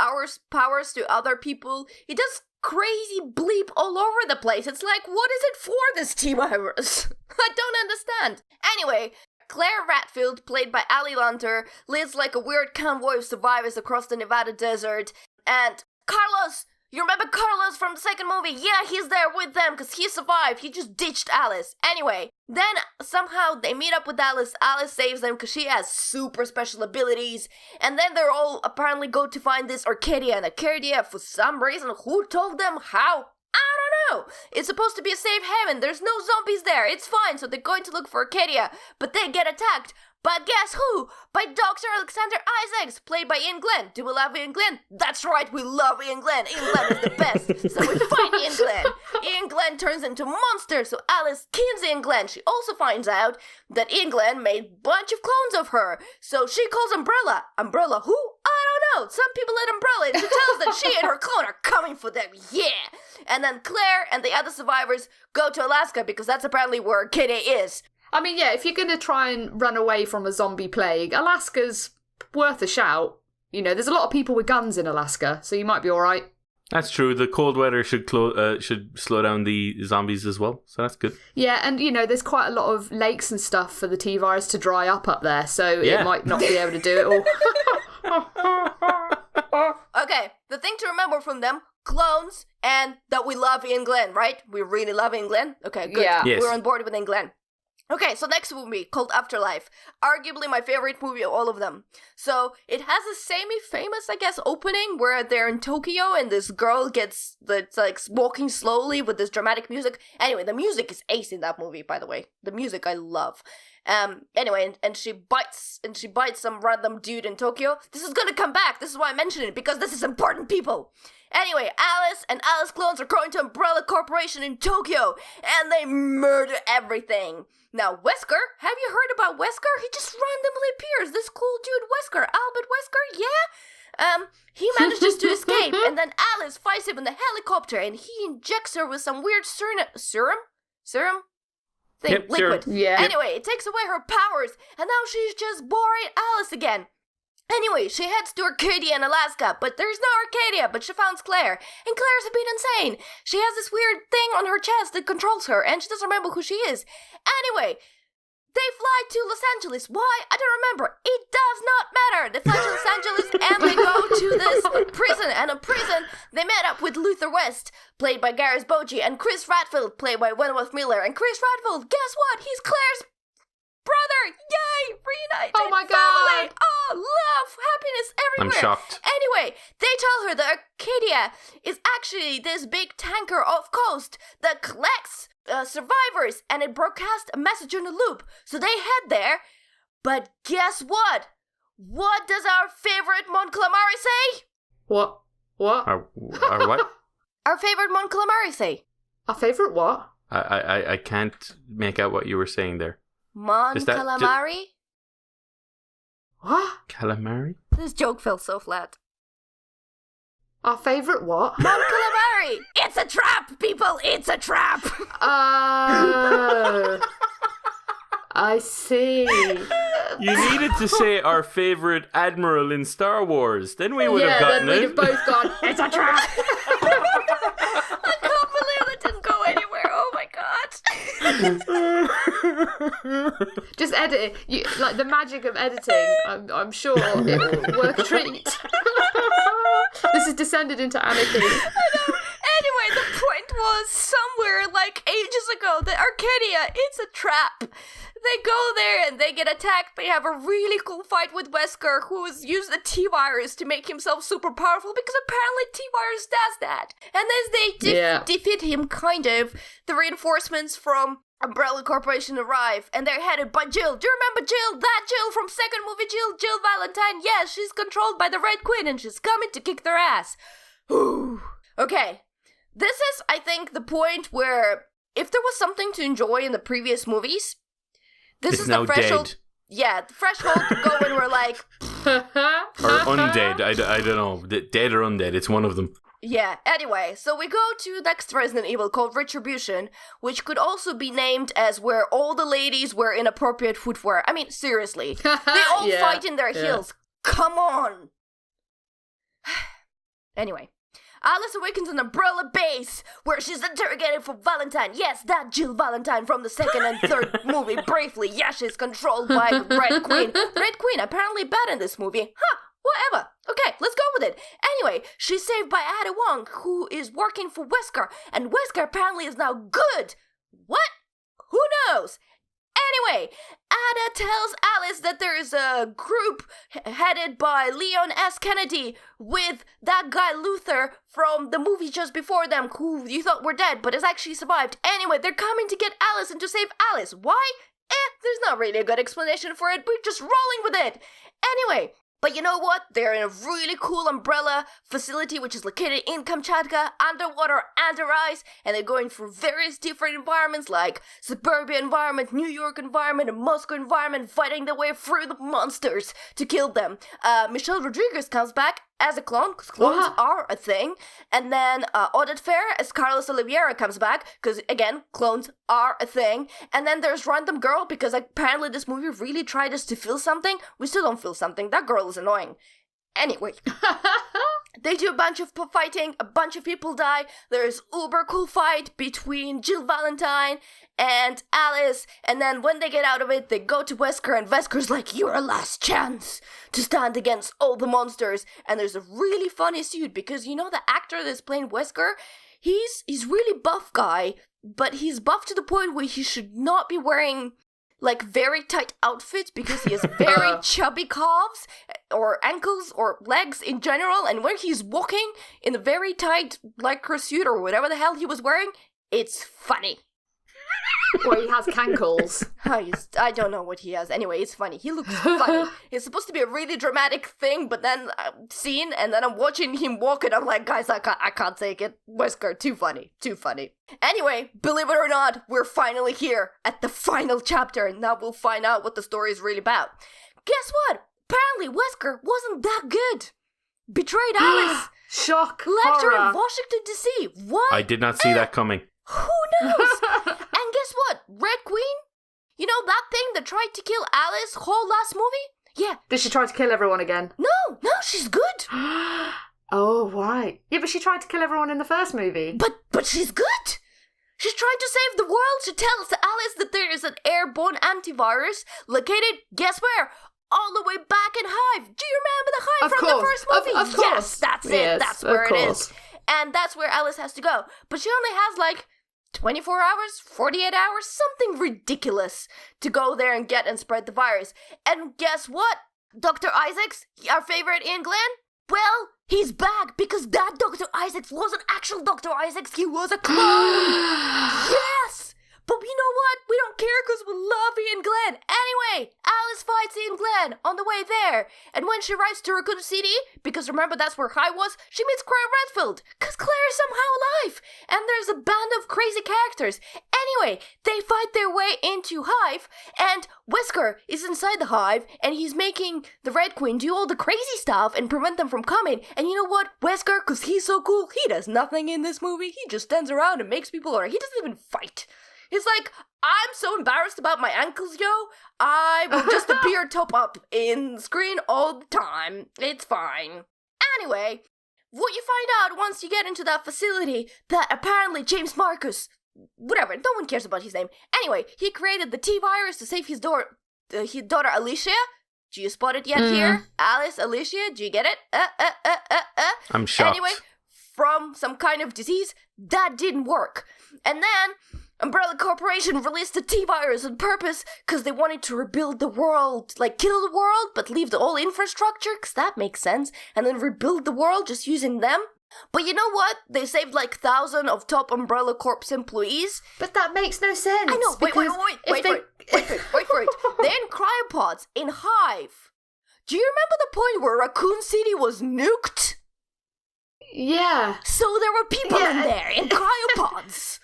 Speaker 2: powers to other people. It does crazy bleep all over the place. It's like, what is it for, this T-Virus? I don't understand. Anyway, Claire Ratfield, played by Ali Lunter, leads like a weird convoy of survivors across the Nevada desert. And Carlos! You remember Carlos from the second movie? Yeah, he's there with them because he survived. He just ditched Alice. Anyway, then somehow they meet up with Alice. Alice saves them because she has super special abilities. And then they're all apparently go to find this Arcadia. And Arcadia, for some reason, who told them how? I no. It's supposed to be a safe haven. There's no zombies there. It's fine. So they're going to look for Arcadia, but they get attacked. But guess who? By Dr. Alexander Isaacs, played by Ian Glenn. Do we love Ian Glenn? That's right, we love Ian Glenn. Ian Glenn is the best. So we find Ian Glenn. Ian Glenn turns into a monster, so Alice kills Ian Glenn. She also finds out that Ian Glenn made a bunch of clones of her. So she calls Umbrella. Umbrella who? I don't know. Some people at Umbrella, and she tells that she and her clone are coming for them. Yeah! And then Claire and the other survivors go to Alaska because that's apparently where Arcadia is.
Speaker 1: I mean, yeah, if you're going to try and run away from a zombie plague, Alaska's worth a shout. You know, there's a lot of people with guns in Alaska, so you might be all right.
Speaker 3: That's true. The cold weather should slow down the zombies as well, so that's good.
Speaker 1: Yeah, and, you know, there's quite a lot of lakes and stuff for the T-virus to dry up there, so it might not be able to do it all.
Speaker 2: Okay, the thing to remember from them, clones, and that we love Ian Glenn, right? We really love Ian Glenn? Okay, good.
Speaker 1: Yeah.
Speaker 3: Yes.
Speaker 2: We're on board with Ian Glenn. Okay, so next movie, called Afterlife. Arguably my favorite movie of all of them. So, it has a semi-famous, I guess, opening where they're in Tokyo and this girl that's like walking slowly with this dramatic music. Anyway, the music is ace in that movie, by the way. The music I love. Anyway, and she bites some random dude in Tokyo. This is gonna come back. This is why I mentioned it, because this is important, people. Anyway, Alice and Alice clones are going to Umbrella Corporation in Tokyo, and they murder everything. Now, Wesker, have you heard about Wesker? He just randomly appears. This cool dude, Wesker, Albert Wesker, yeah? He manages to escape, and then Alice fights him in the helicopter, and he injects her with some weird serum? Thing,
Speaker 3: yep,
Speaker 2: liquid.
Speaker 3: Sure.
Speaker 1: Yeah.
Speaker 2: Anyway, it takes away her powers, and now she's just boring Alice again. Anyway, she heads to Arcadia in Alaska, but there's no Arcadia, but she finds Claire, and Claire's a bit insane. She has this weird thing on her chest that controls her, and she doesn't remember who she is. Anyway, they fly to Los Angeles. Why? I don't remember. It does not matter. They fly to Los Angeles, and they go to this prison, and in prison, they met up with Luther West, played by Gareth Bogie, and Chris Radfield, played by Wentworth Miller. And Chris Radfield, guess what? He's Claire's brother! Yay! Reunited!
Speaker 1: Oh my
Speaker 2: family.
Speaker 1: God!
Speaker 2: Oh, love! Happiness everywhere!
Speaker 3: I'm shocked.
Speaker 2: Anyway, they tell her that Arcadia is actually this big tanker off coast that collects survivors, and it broadcasts a message on a loop. So they head there, but guess what? What does our favorite Mon Calamari say?
Speaker 1: What?
Speaker 3: Our what?
Speaker 2: Our favorite Mon Calamari say?
Speaker 1: Our favourite what?
Speaker 3: I can't make out what you were saying there.
Speaker 2: Mon Calamari?
Speaker 1: What?
Speaker 3: Calamari?
Speaker 2: This joke felt so flat.
Speaker 1: Our favourite what?
Speaker 2: Mon Calamari! It's a trap, people! It's a trap!
Speaker 1: I see.
Speaker 2: You
Speaker 3: needed to say our favourite admiral in Star Wars. Then we would have gotten
Speaker 1: then
Speaker 3: it.
Speaker 1: we'd have both gone, it's a trap!
Speaker 2: I can't believe that didn't go anywhere. Oh my god.
Speaker 1: Just edit it. Like the magic of editing, I'm sure it will work a treat. This has descended into anarchy.
Speaker 2: I know. Anyway, the point was somewhere like ages ago that Arcadia, it's a trap. They go there and they get attacked. They have a really cool fight with Wesker, who has used the T-virus to make himself super powerful, because apparently T-virus does that. And as they defeat him, kind of, the reinforcements from Umbrella Corporation arrive, and they're headed by Jill. Do you remember Jill? That Jill from second movie, Jill Valentine? Yes, she's controlled by the Red Queen, and she's coming to kick their ass. Ooh. Okay, this is, I think, the point where if there was something to enjoy in the previous movies, this
Speaker 3: it's
Speaker 2: is
Speaker 3: now
Speaker 2: the threshold.
Speaker 3: Dead.
Speaker 2: Yeah, the threshold to go when we're like,
Speaker 3: or undead. I don't know, dead or undead. It's one of them.
Speaker 2: Yeah, anyway, so we go to next Resident Evil called Retribution, which could also be named as where all the ladies wear inappropriate footwear. I mean, seriously. They all fight in their heels. Come on! Anyway, Alice awakens in Umbrella Base, where she's interrogated for Valentine. Yes, that Jill Valentine from the second and third movie, briefly. Yeah, she's controlled by the Red Queen. Red Queen, apparently bad in this movie. Huh. Whatever. Okay, let's go with it. Anyway, she's saved by Ada Wong, who is working for Wesker, and Wesker apparently is now good. What? Who knows? Anyway, Anna tells Alice that there is a group headed by Leon S. Kennedy with that guy Luther from the movie just before them, who you thought were dead but has actually survived. Anyway, they're coming to get Alice and to save Alice. Why? There's not really a good explanation for it. We're just rolling with it. Anyway, but you know what? They're in a really cool umbrella facility which is located in Kamchatka, underwater, under ice, and they're going through various different environments like suburbia environment, New York environment, and Moscow environment, fighting their way through the monsters to kill them. Michelle Rodriguez comes back as a clone, because clones are a thing. And then Odette Fair as Carlos Oliveira comes back, because again, clones are a thing. And then there's Random Girl, because apparently this movie really tried us to feel something. We still don't feel something. That girl is annoying. Anyway, they do a bunch of fighting, a bunch of people die, there's uber cool fight between Jill Valentine and Alice, and then when they get out of it, they go to Wesker, and Wesker's like, your last chance to stand against all the monsters. And there's a really funny suit, because you know the actor that's playing Wesker, he's really buff guy, but he's buff to the point where he should not be wearing like very tight outfits because he has very chubby calves or ankles or legs in general, and when he's walking in a very tight lycra suit or whatever the hell he was wearing, it's funny.
Speaker 1: Or he has cankles.
Speaker 2: I don't know what he has. Anyway, it's funny. He looks funny. It's supposed to be a really dramatic thing, but then scene, and then I'm watching him walk, and I'm like, guys, I can't take it. Wesker, too funny. Anyway, believe it or not, we're finally here at the final chapter, and now we'll find out what the story is really about. Guess what? Apparently, Wesker wasn't that good. Betrayed Alice.
Speaker 1: Shock.
Speaker 2: Left her
Speaker 1: horror.
Speaker 2: in Washington, D.C. What?
Speaker 3: I did not see that coming.
Speaker 2: Who knows? And guess what? Red Queen? You know that thing that tried to kill Alice whole last movie? Yeah.
Speaker 1: Did she try to kill everyone again?
Speaker 2: No, she's good.
Speaker 1: Oh, right. Yeah, but she tried to kill everyone in the first movie.
Speaker 2: But she's good. She's trying to save the world. She tells Alice that there is an airborne antivirus located, guess where? All the way back in Hive. Do you remember the Hive from the first movie?
Speaker 1: Of course.
Speaker 2: Yes, that's it. That's where it is. And that's where Alice has to go. But she only has like 24 hours, 48 hours, something ridiculous to go there and get and spread the virus. And guess what? Dr. Isaacs, our favorite Ian Glenn? Well, he's back because that Dr. Isaacs wasn't actual Dr. Isaacs. He was a clone. Yes! But you know what? We don't care because we love Ian Glenn. Anyway, Alice fights Ian Glenn on the way there. And when she arrives to Raccoon City, because remember that's where High was, she meets Claire Redfield. Because Claire is somehow alive. And there's a band of crazy characters. Anyway, they fight their way into Hive. And Wesker is inside the Hive. And he's making the Red Queen do all the crazy stuff and prevent them from coming. And you know what? Wesker, because he's so cool, he does nothing in this movie. He just stands around and makes people alright. He doesn't even fight. He's like, I'm so embarrassed about my ankles, yo. I will just appear top up in the screen all the time. It's fine. Anyway, what you find out once you get into that facility, that apparently James Marcus, whatever, no one cares about his name. Anyway, he created the T-virus to save his daughter Alicia. Do you spot it yet here? Alice, Alicia, do you get it?
Speaker 3: I'm shocked.
Speaker 2: Anyway, from some kind of disease, that didn't work. And then Umbrella Corporation released the T-virus on purpose because they wanted to rebuild the world, like kill the world, but leave the whole infrastructure, because that makes sense, and then rebuild the world just using them. But you know what? They saved like 1,000 of top Umbrella Corp's employees.
Speaker 1: But that makes no sense.
Speaker 2: I know. Wait for it. They're in cryopods in Hive. Do you remember the point where Raccoon City was nuked?
Speaker 1: Yeah.
Speaker 2: So there were people in there in cryopods.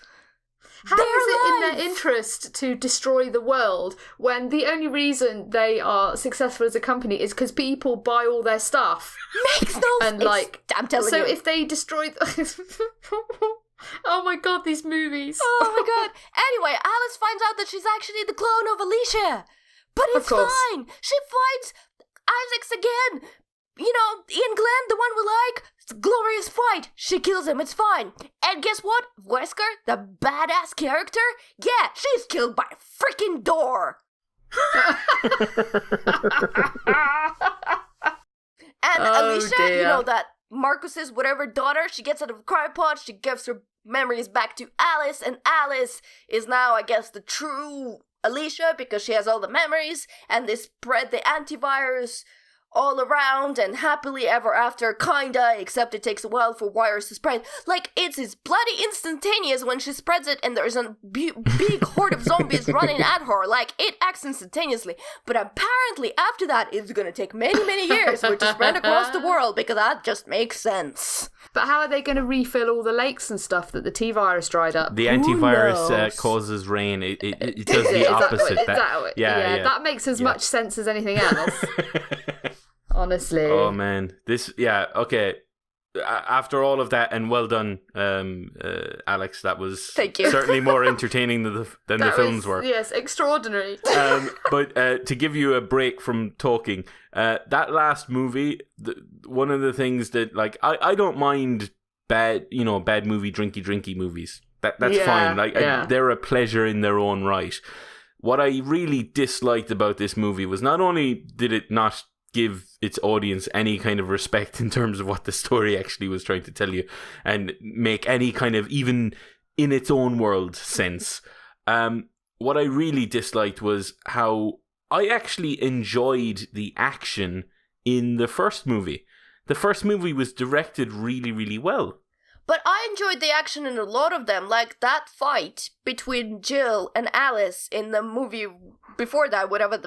Speaker 1: How is it in their interest to destroy the world when the only reason they are successful as a company is because people buy all their stuff?
Speaker 2: Makes no sense.
Speaker 1: And
Speaker 2: I'm telling you.
Speaker 1: So if they destroy... Oh my god, these movies.
Speaker 2: Oh my god. Anyway, Alice finds out that she's actually the clone of Alicia. But it's fine. She fights Isaacs again. You know, Ian Glenn, the one we like. It's a glorious fight. She kills him, it's fine. And guess what? Wesker, the badass character, yeah, she's killed by a freaking door. And Alicia,
Speaker 1: dear.
Speaker 2: you know, that Marcus's whatever daughter, she gets out of a cryopod, she gives her memories back to Alice, and Alice is now, I guess, the true Alicia because she has all the memories, and they spread the antivirus all around, and happily ever after, kinda, except it takes a while for wires to spread. Like, it's bloody instantaneous when she spreads it and there's a big horde of zombies running at her. Like, it acts instantaneously. But apparently after that, it's gonna take many, many years for it to spread across the world, because that just makes sense.
Speaker 1: But how are they going to refill all the lakes and stuff that the T-virus dried up?
Speaker 3: The antivirus causes rain. It does the opposite.
Speaker 1: That makes as much sense as anything else. Honestly.
Speaker 3: Oh man, okay. After all of that, and well done, Alex. That was
Speaker 2: Thank you.
Speaker 3: certainly more entertaining than the films were.
Speaker 1: Yes, extraordinary.
Speaker 3: But to give you a break from talking, that last movie, one of the things that, like, I don't mind bad movie, drinky movies. That's fine. Like, they're a pleasure in their own right. What I really disliked about this movie was not only did it not give its audience any kind of respect in terms of what the story actually was trying to tell you and make any kind of, even in its own world, sense. What I really disliked was how I actually enjoyed the action in the first movie. The first movie was directed really, really well.
Speaker 2: But I enjoyed the action in a lot of them, like that fight between Jill and Alice in the movie before that, whatever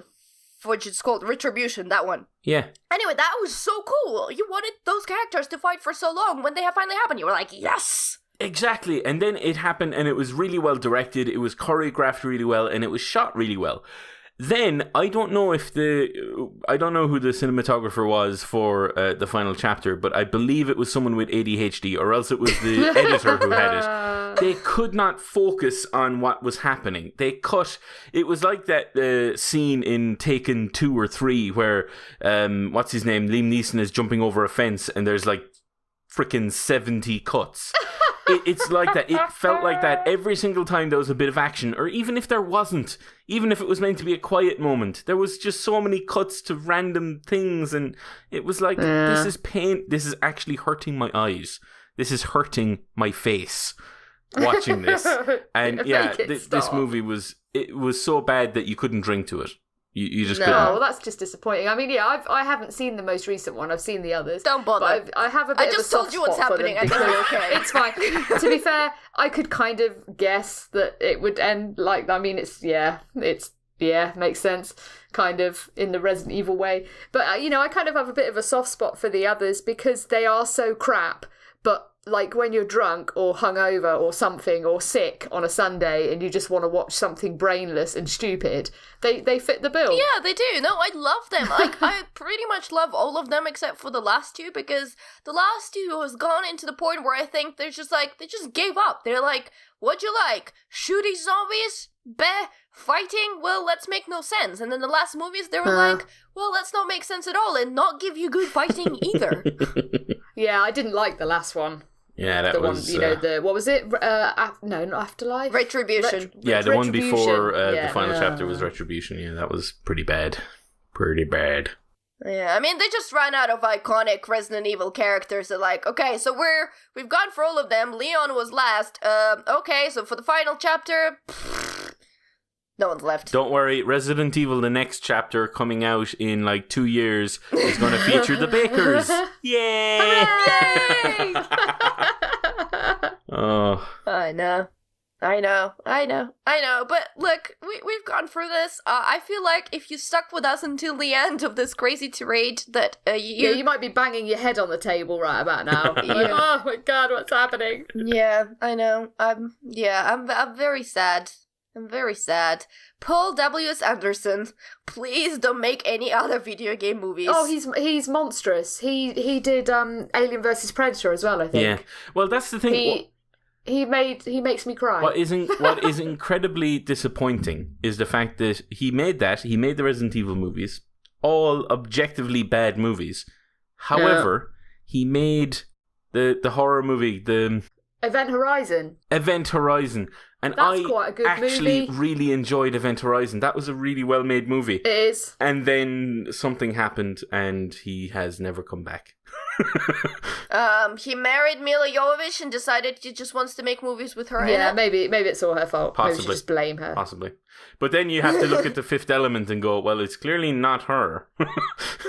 Speaker 2: which is called Retribution, that one.
Speaker 3: Yeah.
Speaker 2: Anyway, that was so cool. You wanted those characters to fight for so long. When they have finally happened, you were like, yes!
Speaker 3: Exactly. And then it happened, and it was really well directed, it was choreographed really well, and it was shot really well. Then, I don't know who the cinematographer was for the final chapter, but I believe it was someone with ADHD, or else it was the editor who had it. They could not focus on what was happening. It was like that scene in Taken 2 or 3 where, what's his name, Liam Neeson is jumping over a fence and there's like freaking 70 cuts. It's like that. It felt like that every single time there was a bit of action, or even if there wasn't, even if it was meant to be a quiet moment, there was just so many cuts to random things, and it was like, this is pain. This is actually hurting my eyes. This is hurting my face watching this. And yeah, this movie was so bad that you couldn't drink to it. You just couldn't.
Speaker 1: No, well, that's just disappointing. I mean, I haven't seen the most recent one. I've seen the others.
Speaker 2: Don't bother.
Speaker 1: I have a bit of a soft spot for them. I just told you what's happening. I think you're okay. It's fine. To be fair, I could kind of guess that it would end like. I mean, it's makes sense, kind of in the Resident Evil way. But I kind of have a bit of a soft spot for the others because they are so crap. But like when you're drunk or hungover or something or sick on a Sunday and you just want to watch something brainless and stupid, they fit the bill.
Speaker 2: Yeah, they do. No, I love them. Like, I pretty much love all of them except for the last two, because the last two has gone into the point where I think they're just like, they just gave up. They're like, what'd you like? Shooting zombies? Beh. Fighting? Well, let's make no sense. And then the last movies, they were like, well, let's not make sense at all and not give you good fighting either.
Speaker 1: Yeah, I didn't like the last one.
Speaker 3: Yeah, that was...
Speaker 1: one, what was it? No, not Afterlife?
Speaker 2: Retribution.
Speaker 3: The one before the final chapter was Retribution. Yeah, that was pretty bad. Pretty bad.
Speaker 2: Yeah, I mean, they just ran out of iconic Resident Evil characters. They're like, okay, so we've gone for all of them. Leon was last. Okay, so for the final chapter... No one's left.
Speaker 3: Don't worry, Resident Evil, the next chapter coming out in like 2 years, is going to feature the Bakers. Yay!
Speaker 2: Hooray!
Speaker 3: Oh.
Speaker 2: I know. But look, we've gone through this. I feel like if you stuck with us until the end of this crazy tirade, that
Speaker 1: you might be banging your head on the table right about now. Like, oh my god, what's happening?
Speaker 2: Yeah, I know. I'm very sad. I'm very sad. Paul W.S. Anderson, please don't make any other video game movies.
Speaker 1: Oh, he's monstrous. He did Alien vs Predator as well, I think.
Speaker 3: Yeah. Well, that's the thing.
Speaker 1: He makes me cry.
Speaker 3: What is incredibly disappointing is the fact that he made the Resident Evil movies, all objectively bad movies. However, he made the horror movie, the
Speaker 1: Event Horizon.
Speaker 3: And
Speaker 1: that's quite a good
Speaker 3: actually
Speaker 1: movie.
Speaker 3: really enjoyed Event Horizon. That was a really well-made movie.
Speaker 1: It is.
Speaker 3: And then something happened and he has never come back.
Speaker 2: He married Mila Jovovich and decided he just wants to make movies with her.
Speaker 1: Yeah, maybe it's all her fault.
Speaker 3: Possibly.
Speaker 1: Maybe we should just blame her.
Speaker 3: Possibly. But then you have to look at The Fifth Element and go, well, it's clearly not her.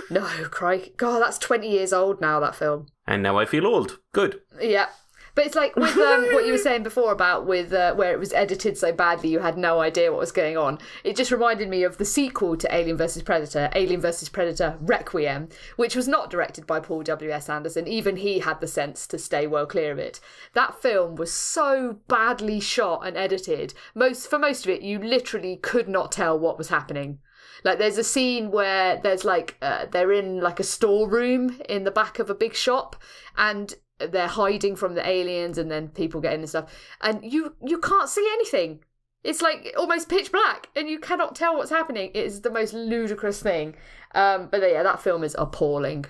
Speaker 1: No, crikey. God, that's 20 years old now, that film.
Speaker 3: And now I feel old. Good.
Speaker 1: Yeah. But it's like with what you were saying before about with where it was edited so badly you had no idea what was going on. It just reminded me of the sequel to Alien vs. Predator Requiem, which was not directed by Paul W.S. Anderson. Even he had the sense to stay well clear of it. That film was so badly shot and edited. For most of it, you literally could not tell what was happening. Like, there's a scene where there's like they're in like a storeroom in the back of a big shop, and they're hiding from the aliens, and then people get in and stuff, and you can't see anything. It's like almost pitch black, and you cannot tell what's happening. It is the most ludicrous thing. But yeah, that film is appalling.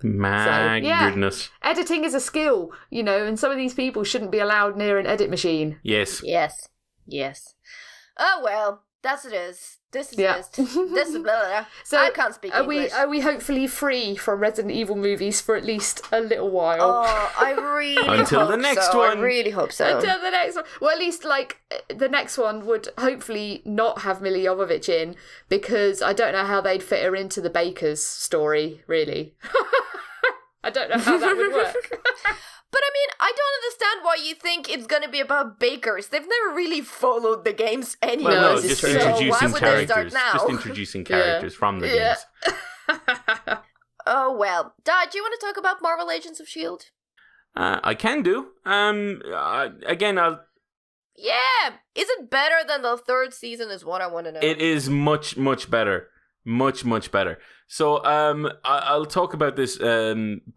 Speaker 3: My goodness.
Speaker 1: Editing is a skill, and some of these people shouldn't be allowed near an edit machine.
Speaker 3: Yes.
Speaker 2: Oh well, that's it is. This is blah, blah, blah. So I can't speak English.
Speaker 1: Are we hopefully free from Resident Evil movies for at least a little while?
Speaker 2: Oh, I really
Speaker 3: Until the next one.
Speaker 2: I really hope so.
Speaker 1: Until the next one. Well, at least, the next one would hopefully not have Mila Jovovich in, because I don't know how they'd fit her into the Baker's story, really. I don't know how that would work.
Speaker 2: But I mean, I don't understand why you think it's going to be about bakers. They've never really followed the games anyway.
Speaker 3: Well, no, just introducing
Speaker 2: why would
Speaker 3: characters.
Speaker 2: They start now?
Speaker 3: Just introducing characters from the games.
Speaker 2: Oh, well. Dad, do you want to talk about Marvel Agents of S.H.I.E.L.D.?
Speaker 3: I can do. Again, I'll...
Speaker 2: Yeah! Is it better than the third season is what I want to know.
Speaker 3: It is much, much better. Much, much better. So I'll talk about this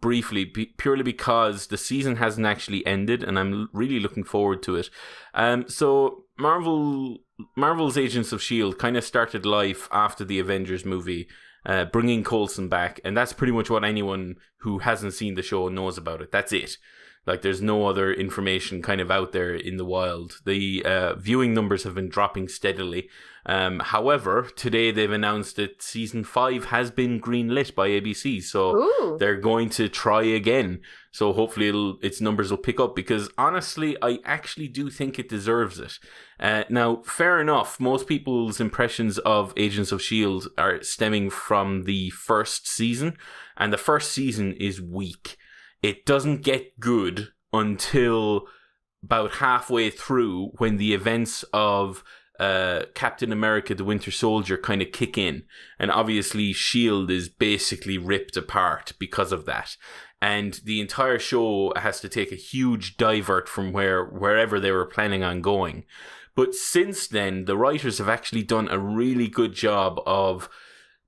Speaker 3: briefly, purely because the season hasn't actually ended, and I'm really looking forward to it. So Marvel's Agents of S.H.I.E.L.D. kind of started life after the Avengers movie, bringing Coulson back, and that's pretty much what anyone who hasn't seen the show knows about it. That's it. Like, there's no other information kind of out there in the wild. The viewing numbers have been dropping steadily. However, today they've announced that season 5 has been greenlit by ABC, so they're going to try again. So hopefully its numbers will pick up, because honestly, I actually do think it deserves it. Now, fair enough, most people's impressions of Agents of S.H.I.E.L.D. are stemming from the first season, and the first season is weak. It doesn't get good until about halfway through, when the events of Captain America the Winter Soldier kind of kick in. And obviously S.H.I.E.L.D. is basically ripped apart because of that. And the entire show has to take a huge divert from wherever they were planning on going. But since then, the writers have actually done a really good job of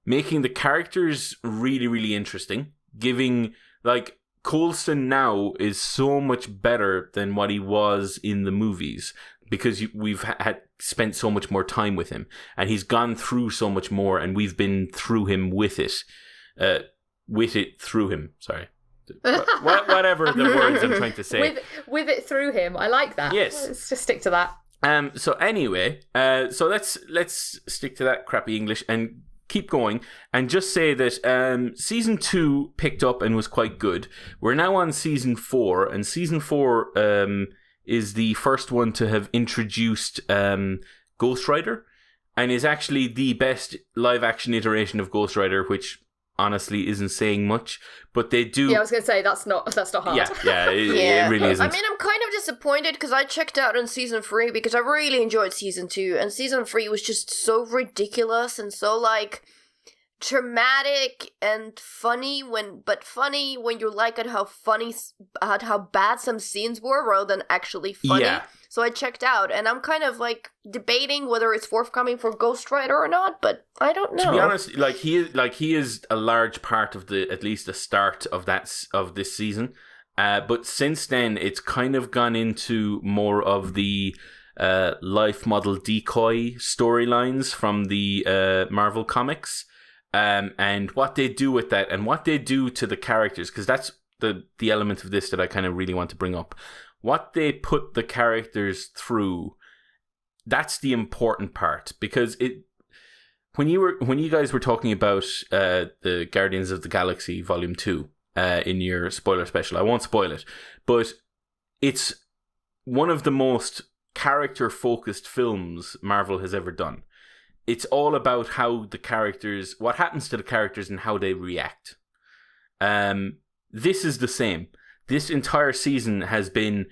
Speaker 3: making the characters really, really interesting. Giving, Coulson now is so much better than what he was in the movies, because we've had spent so much more time with him, and he's gone through so much more, and we've been through him with it through him. Sorry, whatever the words I'm trying to say.
Speaker 1: With it through him, I like that.
Speaker 3: Yes,
Speaker 1: let's just stick to that.
Speaker 3: So anyway, so let's stick to that crappy English and keep going, and just say that season 2 picked up and was quite good. We're now on season 4, and season 4 is the first one to have introduced Ghost Rider, and is actually the best live action iteration of Ghost Rider, which honestly isn't saying much, but they do.
Speaker 1: Yeah, I was going to say that's not hard.
Speaker 3: It really isn't.
Speaker 2: I mean, I'm kind of disappointed because I checked out on season 3 because I really enjoyed season 2, and season 3 was just so ridiculous and so dramatic and funny when you like at how bad some scenes were rather than actually funny.
Speaker 3: Yeah.
Speaker 2: So I checked out, and I'm kind of debating whether it's forthcoming for Ghost Rider or not, but I don't know.
Speaker 3: To be honest, he is a large part of at least the start of this season. But since then, it's kind of gone into more of the life model decoy storylines from the Marvel comics. And what they do with that, and what they do to the characters, because that's the element of this that I kind of really want to bring up. What they put the characters through, that's the important part, because when you guys were talking about the Guardians of the Galaxy Volume 2, in your spoiler special. I won't spoil it, but it's one of the most character-focused films Marvel has ever done. It's all about how the characters, what happens to the characters and how they react. This is the same. This entire season has been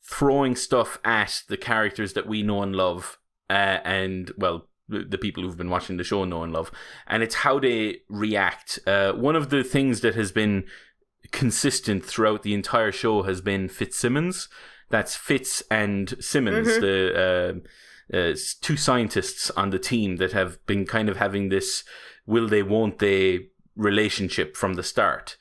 Speaker 3: throwing stuff at the characters that we know and love, and, well, the people who've been watching the show know and love, and it's how they react. One of the things that has been consistent throughout the entire show has been Fitzsimmons. That's Fitz and Simmons, the two scientists on the team that have been kind of having this will they, won't they relationship from the start.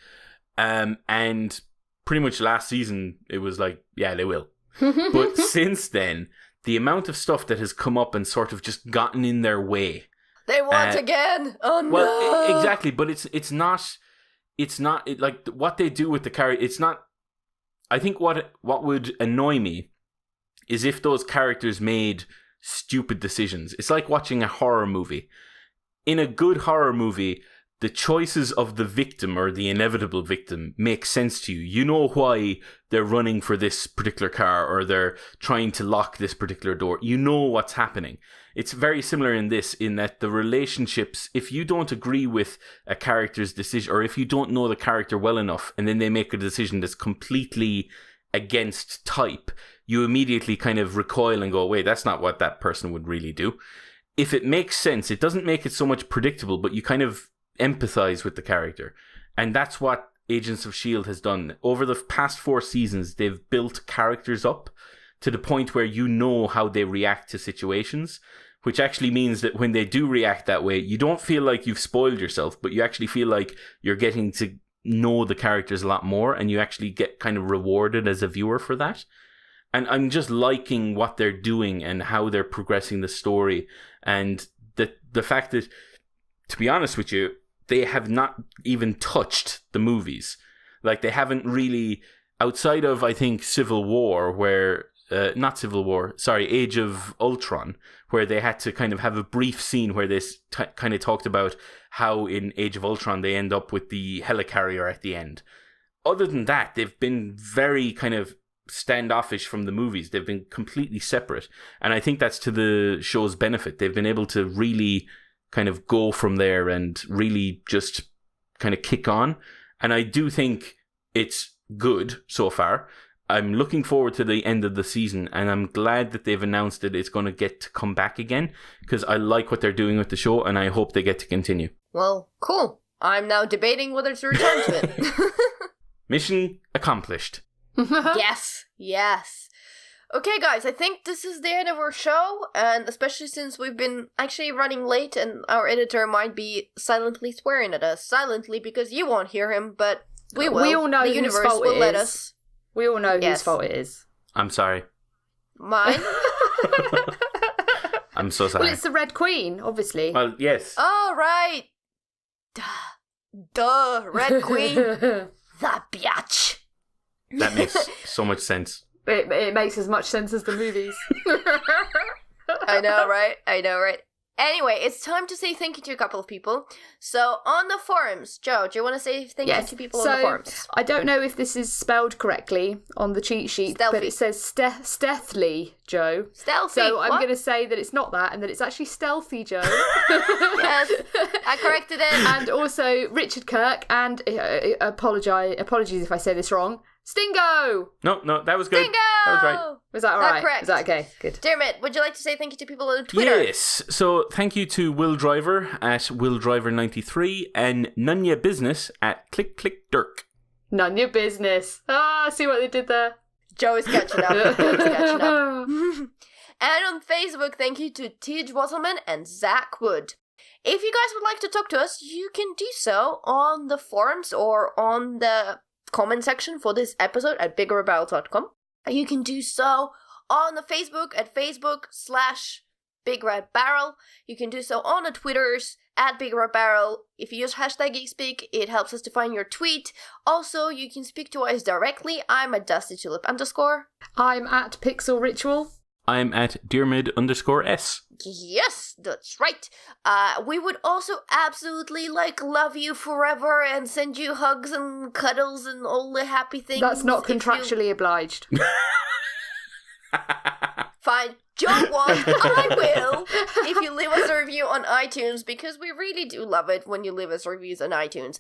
Speaker 3: And pretty much last season, it was like, yeah, they will. But since then, the amount of stuff that has come up and sort of just gotten in their way.
Speaker 2: They want again. Oh no.
Speaker 3: Well, exactly, but it's not like what they do with the character. It's not. I think what would annoy me is if those characters made stupid decisions. It's like watching a horror movie. In a good horror movie, the choices of the victim or the inevitable victim make sense to you. You know why they're running for this particular car or they're trying to lock this particular door. You know what's happening. It's very similar in this, in that the relationships, if you don't agree with a character's decision, or if you don't know the character well enough and then they make a decision that's completely against type, you immediately kind of recoil and go, wait, that's not what that person would really do. If it makes sense, it doesn't make it so much predictable, but you kind of empathize with the character. And that's what Agents of S.H.I.E.L.D. has done. Over the past 4 seasons, they've built characters up to the point where you know how they react to situations, which actually means that when they do react that way, you don't feel like you've spoiled yourself, but you actually feel like you're getting to know the characters a lot more, and you actually get kind of rewarded as a viewer for that. And I'm just liking what they're doing and how they're progressing the story, and the fact that, to be honest with you, they have not even touched the movies. Like, they haven't really, outside of, I think, Civil War, where, Age of Ultron, where they had to kind of have a brief scene where they kind of talked about how in Age of Ultron they end up with the helicarrier at the end. Other than that, they've been very kind of standoffish from the movies. They've been completely separate. And I think that's to the show's benefit. They've been able to really kind of go from there and really just kind of kick on. And I do think it's good so far. I'm looking forward to the end of the season, and I'm glad that they've announced that it's going to get to come back again, because I like what they're doing with the show, and I hope they get to continue.
Speaker 2: Well, cool. I'm now debating whether to return to it.
Speaker 3: Mission accomplished.
Speaker 2: Yes. Okay, guys, I think this is the end of our show, and especially since we've been actually running late and our editor might be silently swearing at us. Silently, because you won't hear him, but we will.
Speaker 1: We all know
Speaker 2: the
Speaker 1: whose
Speaker 2: universe
Speaker 1: fault
Speaker 2: will
Speaker 1: it
Speaker 2: let
Speaker 1: is.
Speaker 2: us.
Speaker 1: We all know whose fault it is.
Speaker 3: I'm sorry.
Speaker 2: Mine?
Speaker 3: I'm so sorry.
Speaker 1: Well, it's the Red Queen, obviously.
Speaker 3: Well, yes.
Speaker 2: Oh, right. Duh, Red Queen. The biatch.
Speaker 3: That makes so much sense.
Speaker 1: It makes as much sense as the movies.
Speaker 2: I know, right? Anyway, it's time to say thank you to a couple of people. So, on the forums, Joe, do you want to say thank you to people on the forums?
Speaker 1: I don't know if this is spelled correctly on the cheat sheet, but it says Stealthly, Joe.
Speaker 2: Stealthy.
Speaker 1: So I'm going to say that it's not that, and that it's actually Stealthy, Joe.
Speaker 2: Yes, I corrected it.
Speaker 1: And also Richard Kirk, and apologies if I say this wrong, Stingo!
Speaker 3: No, that was good.
Speaker 2: Stingo!
Speaker 3: That was right.
Speaker 1: Was that all right?
Speaker 2: Correct.
Speaker 1: Is that okay? Good.
Speaker 2: Diarmuid, would you like to say thank you to people on Twitter?
Speaker 3: Yes. So thank you to Will Driver at WillDriver93 and Nunya Business at ClickClickDirk.
Speaker 1: Nunya Business. See what they did there?
Speaker 2: Joe is catching up. And on Facebook, thank you to Tej Wasselman and Zach Wood. If you guys would like to talk to us, you can do so on the forums or on the comment section for this episode at BigRedBarel.com. You can do so on the Facebook at Facebook/BigRedBarel. You can do so on the Twitters at BigRedBarel. If you use hashtag Geek Speak, it helps us to find your tweet. Also, you can speak to us directly. I'm at DustyTulip_.
Speaker 1: I'm at Pixel Ritual.
Speaker 3: I'm at Diarmuid_S.
Speaker 2: Yes, that's right. We would also absolutely love you forever and send you hugs and cuddles and all the happy things.
Speaker 1: That's not contractually obliged.
Speaker 2: Fine. Don't want, I will, if you leave us a review on iTunes, because we really do love it when you leave us reviews on iTunes.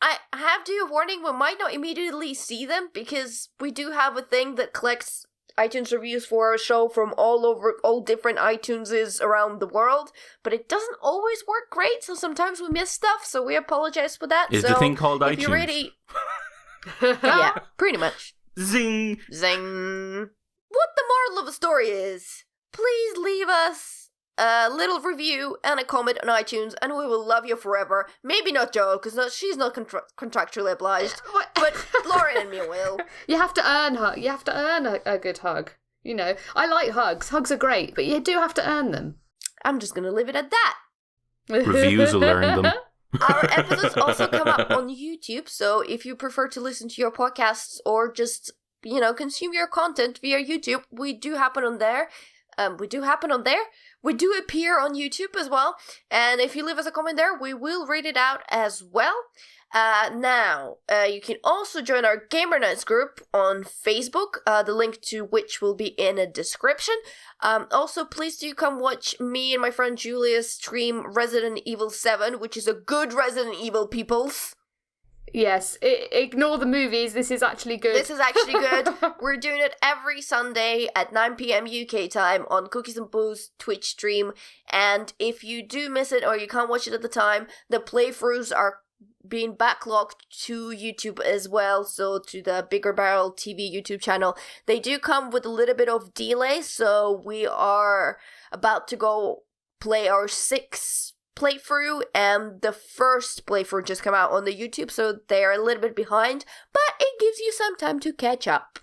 Speaker 2: I have to give a warning, we might not immediately see them, because we do have a thing that collects iTunes reviews for our show from all different iTuneses around the world, but it doesn't always work great, so sometimes we miss stuff, so we apologize for that.
Speaker 3: Is the thing called iTunes?
Speaker 2: You're ready... Yeah, pretty much.
Speaker 3: Zing!
Speaker 2: Zing! What the moral of the story is, please leave us a little review and a comment on iTunes, and we will love you forever. Maybe not Jo, because she's not contractually obliged, but Lauren and me will.
Speaker 1: You have to earn her. You have to earn a good hug. You know, I like hugs. Hugs are great, but you do have to earn them.
Speaker 2: I'm just going to leave it at that.
Speaker 3: Reviews will earn them.
Speaker 2: Our episodes also come up on YouTube, so if you prefer to listen to your podcasts or just, consume your content via YouTube, we do happen on there. We do appear on YouTube as well, and if you leave us a comment there, we will read it out as well. Now, you can also join our Gamer Nights group on Facebook, the link to which will be in a description. Also, please do come watch me and my friend Julius stream Resident Evil 7, which is a good Resident Evil, peoples.
Speaker 1: Yes, ignore the movies, this is actually good.
Speaker 2: This is actually good. We're doing it every Sunday at 9 p.m. UK time on Cookies and Booze Twitch stream, and if you do miss it or you can't watch it at the time, the playthroughs are being backlogged to YouTube as well, so to the BigRedBarel TV YouTube channel. They do come with a little bit of delay, so we are about to go play our 6th playthrough, and the first playthrough just came out on the YouTube, so they're a little bit behind, but it gives you some time to catch up.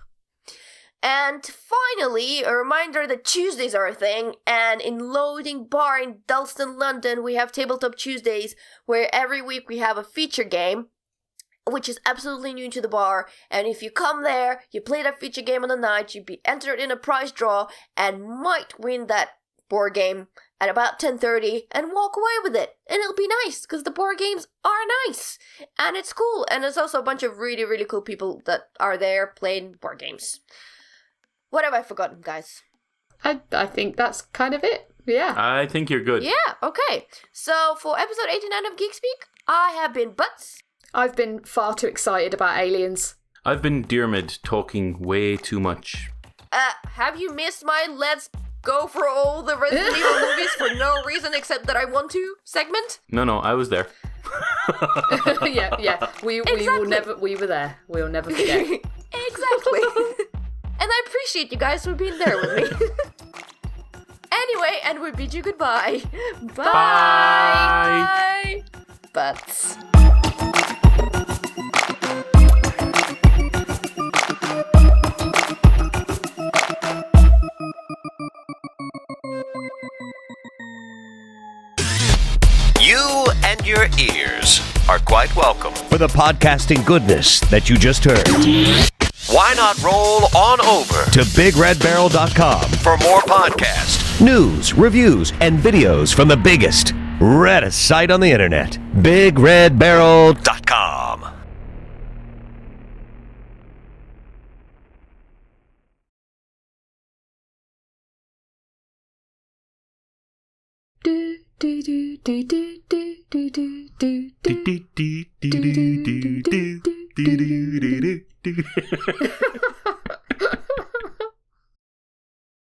Speaker 2: And finally, a reminder that Tuesdays are a thing, and in Loading Bar in Dalston, London, we have Tabletop Tuesdays, where every week we have a feature game, which is absolutely new to the bar, and if you come there, you play that feature game on the night, you'd be entered in a prize draw, and might win that board game at about 10:30 and walk away with it, and it'll be nice because the board games are nice and it's cool, and there's also a bunch of really, really cool people that are there playing board games. What have I forgotten, guys?
Speaker 1: I think that's kind of it. Yeah,
Speaker 3: I think you're good.
Speaker 2: Yeah, okay, so for episode 89 of Geek Speak, I have been Butts.
Speaker 1: I've been far too excited about aliens.
Speaker 3: I've been Diarmuid, talking way too much.
Speaker 2: Have you missed my Let's Go for all the Resident Evil movies for no reason except that I want to segment?
Speaker 3: No, I was there.
Speaker 1: yeah. We were there. We'll never forget.
Speaker 2: Exactly. And I appreciate you guys for being there with me. Anyway, and we bid you goodbye. Bye. Butts.
Speaker 4: You and your ears are quite welcome.
Speaker 5: For the podcasting goodness that you just heard.
Speaker 4: Why not roll on over
Speaker 5: to BigRedBarel.com
Speaker 4: for more podcasts,
Speaker 5: news, reviews, and videos from the biggest, reddest site on the internet, BigRedBarel.com.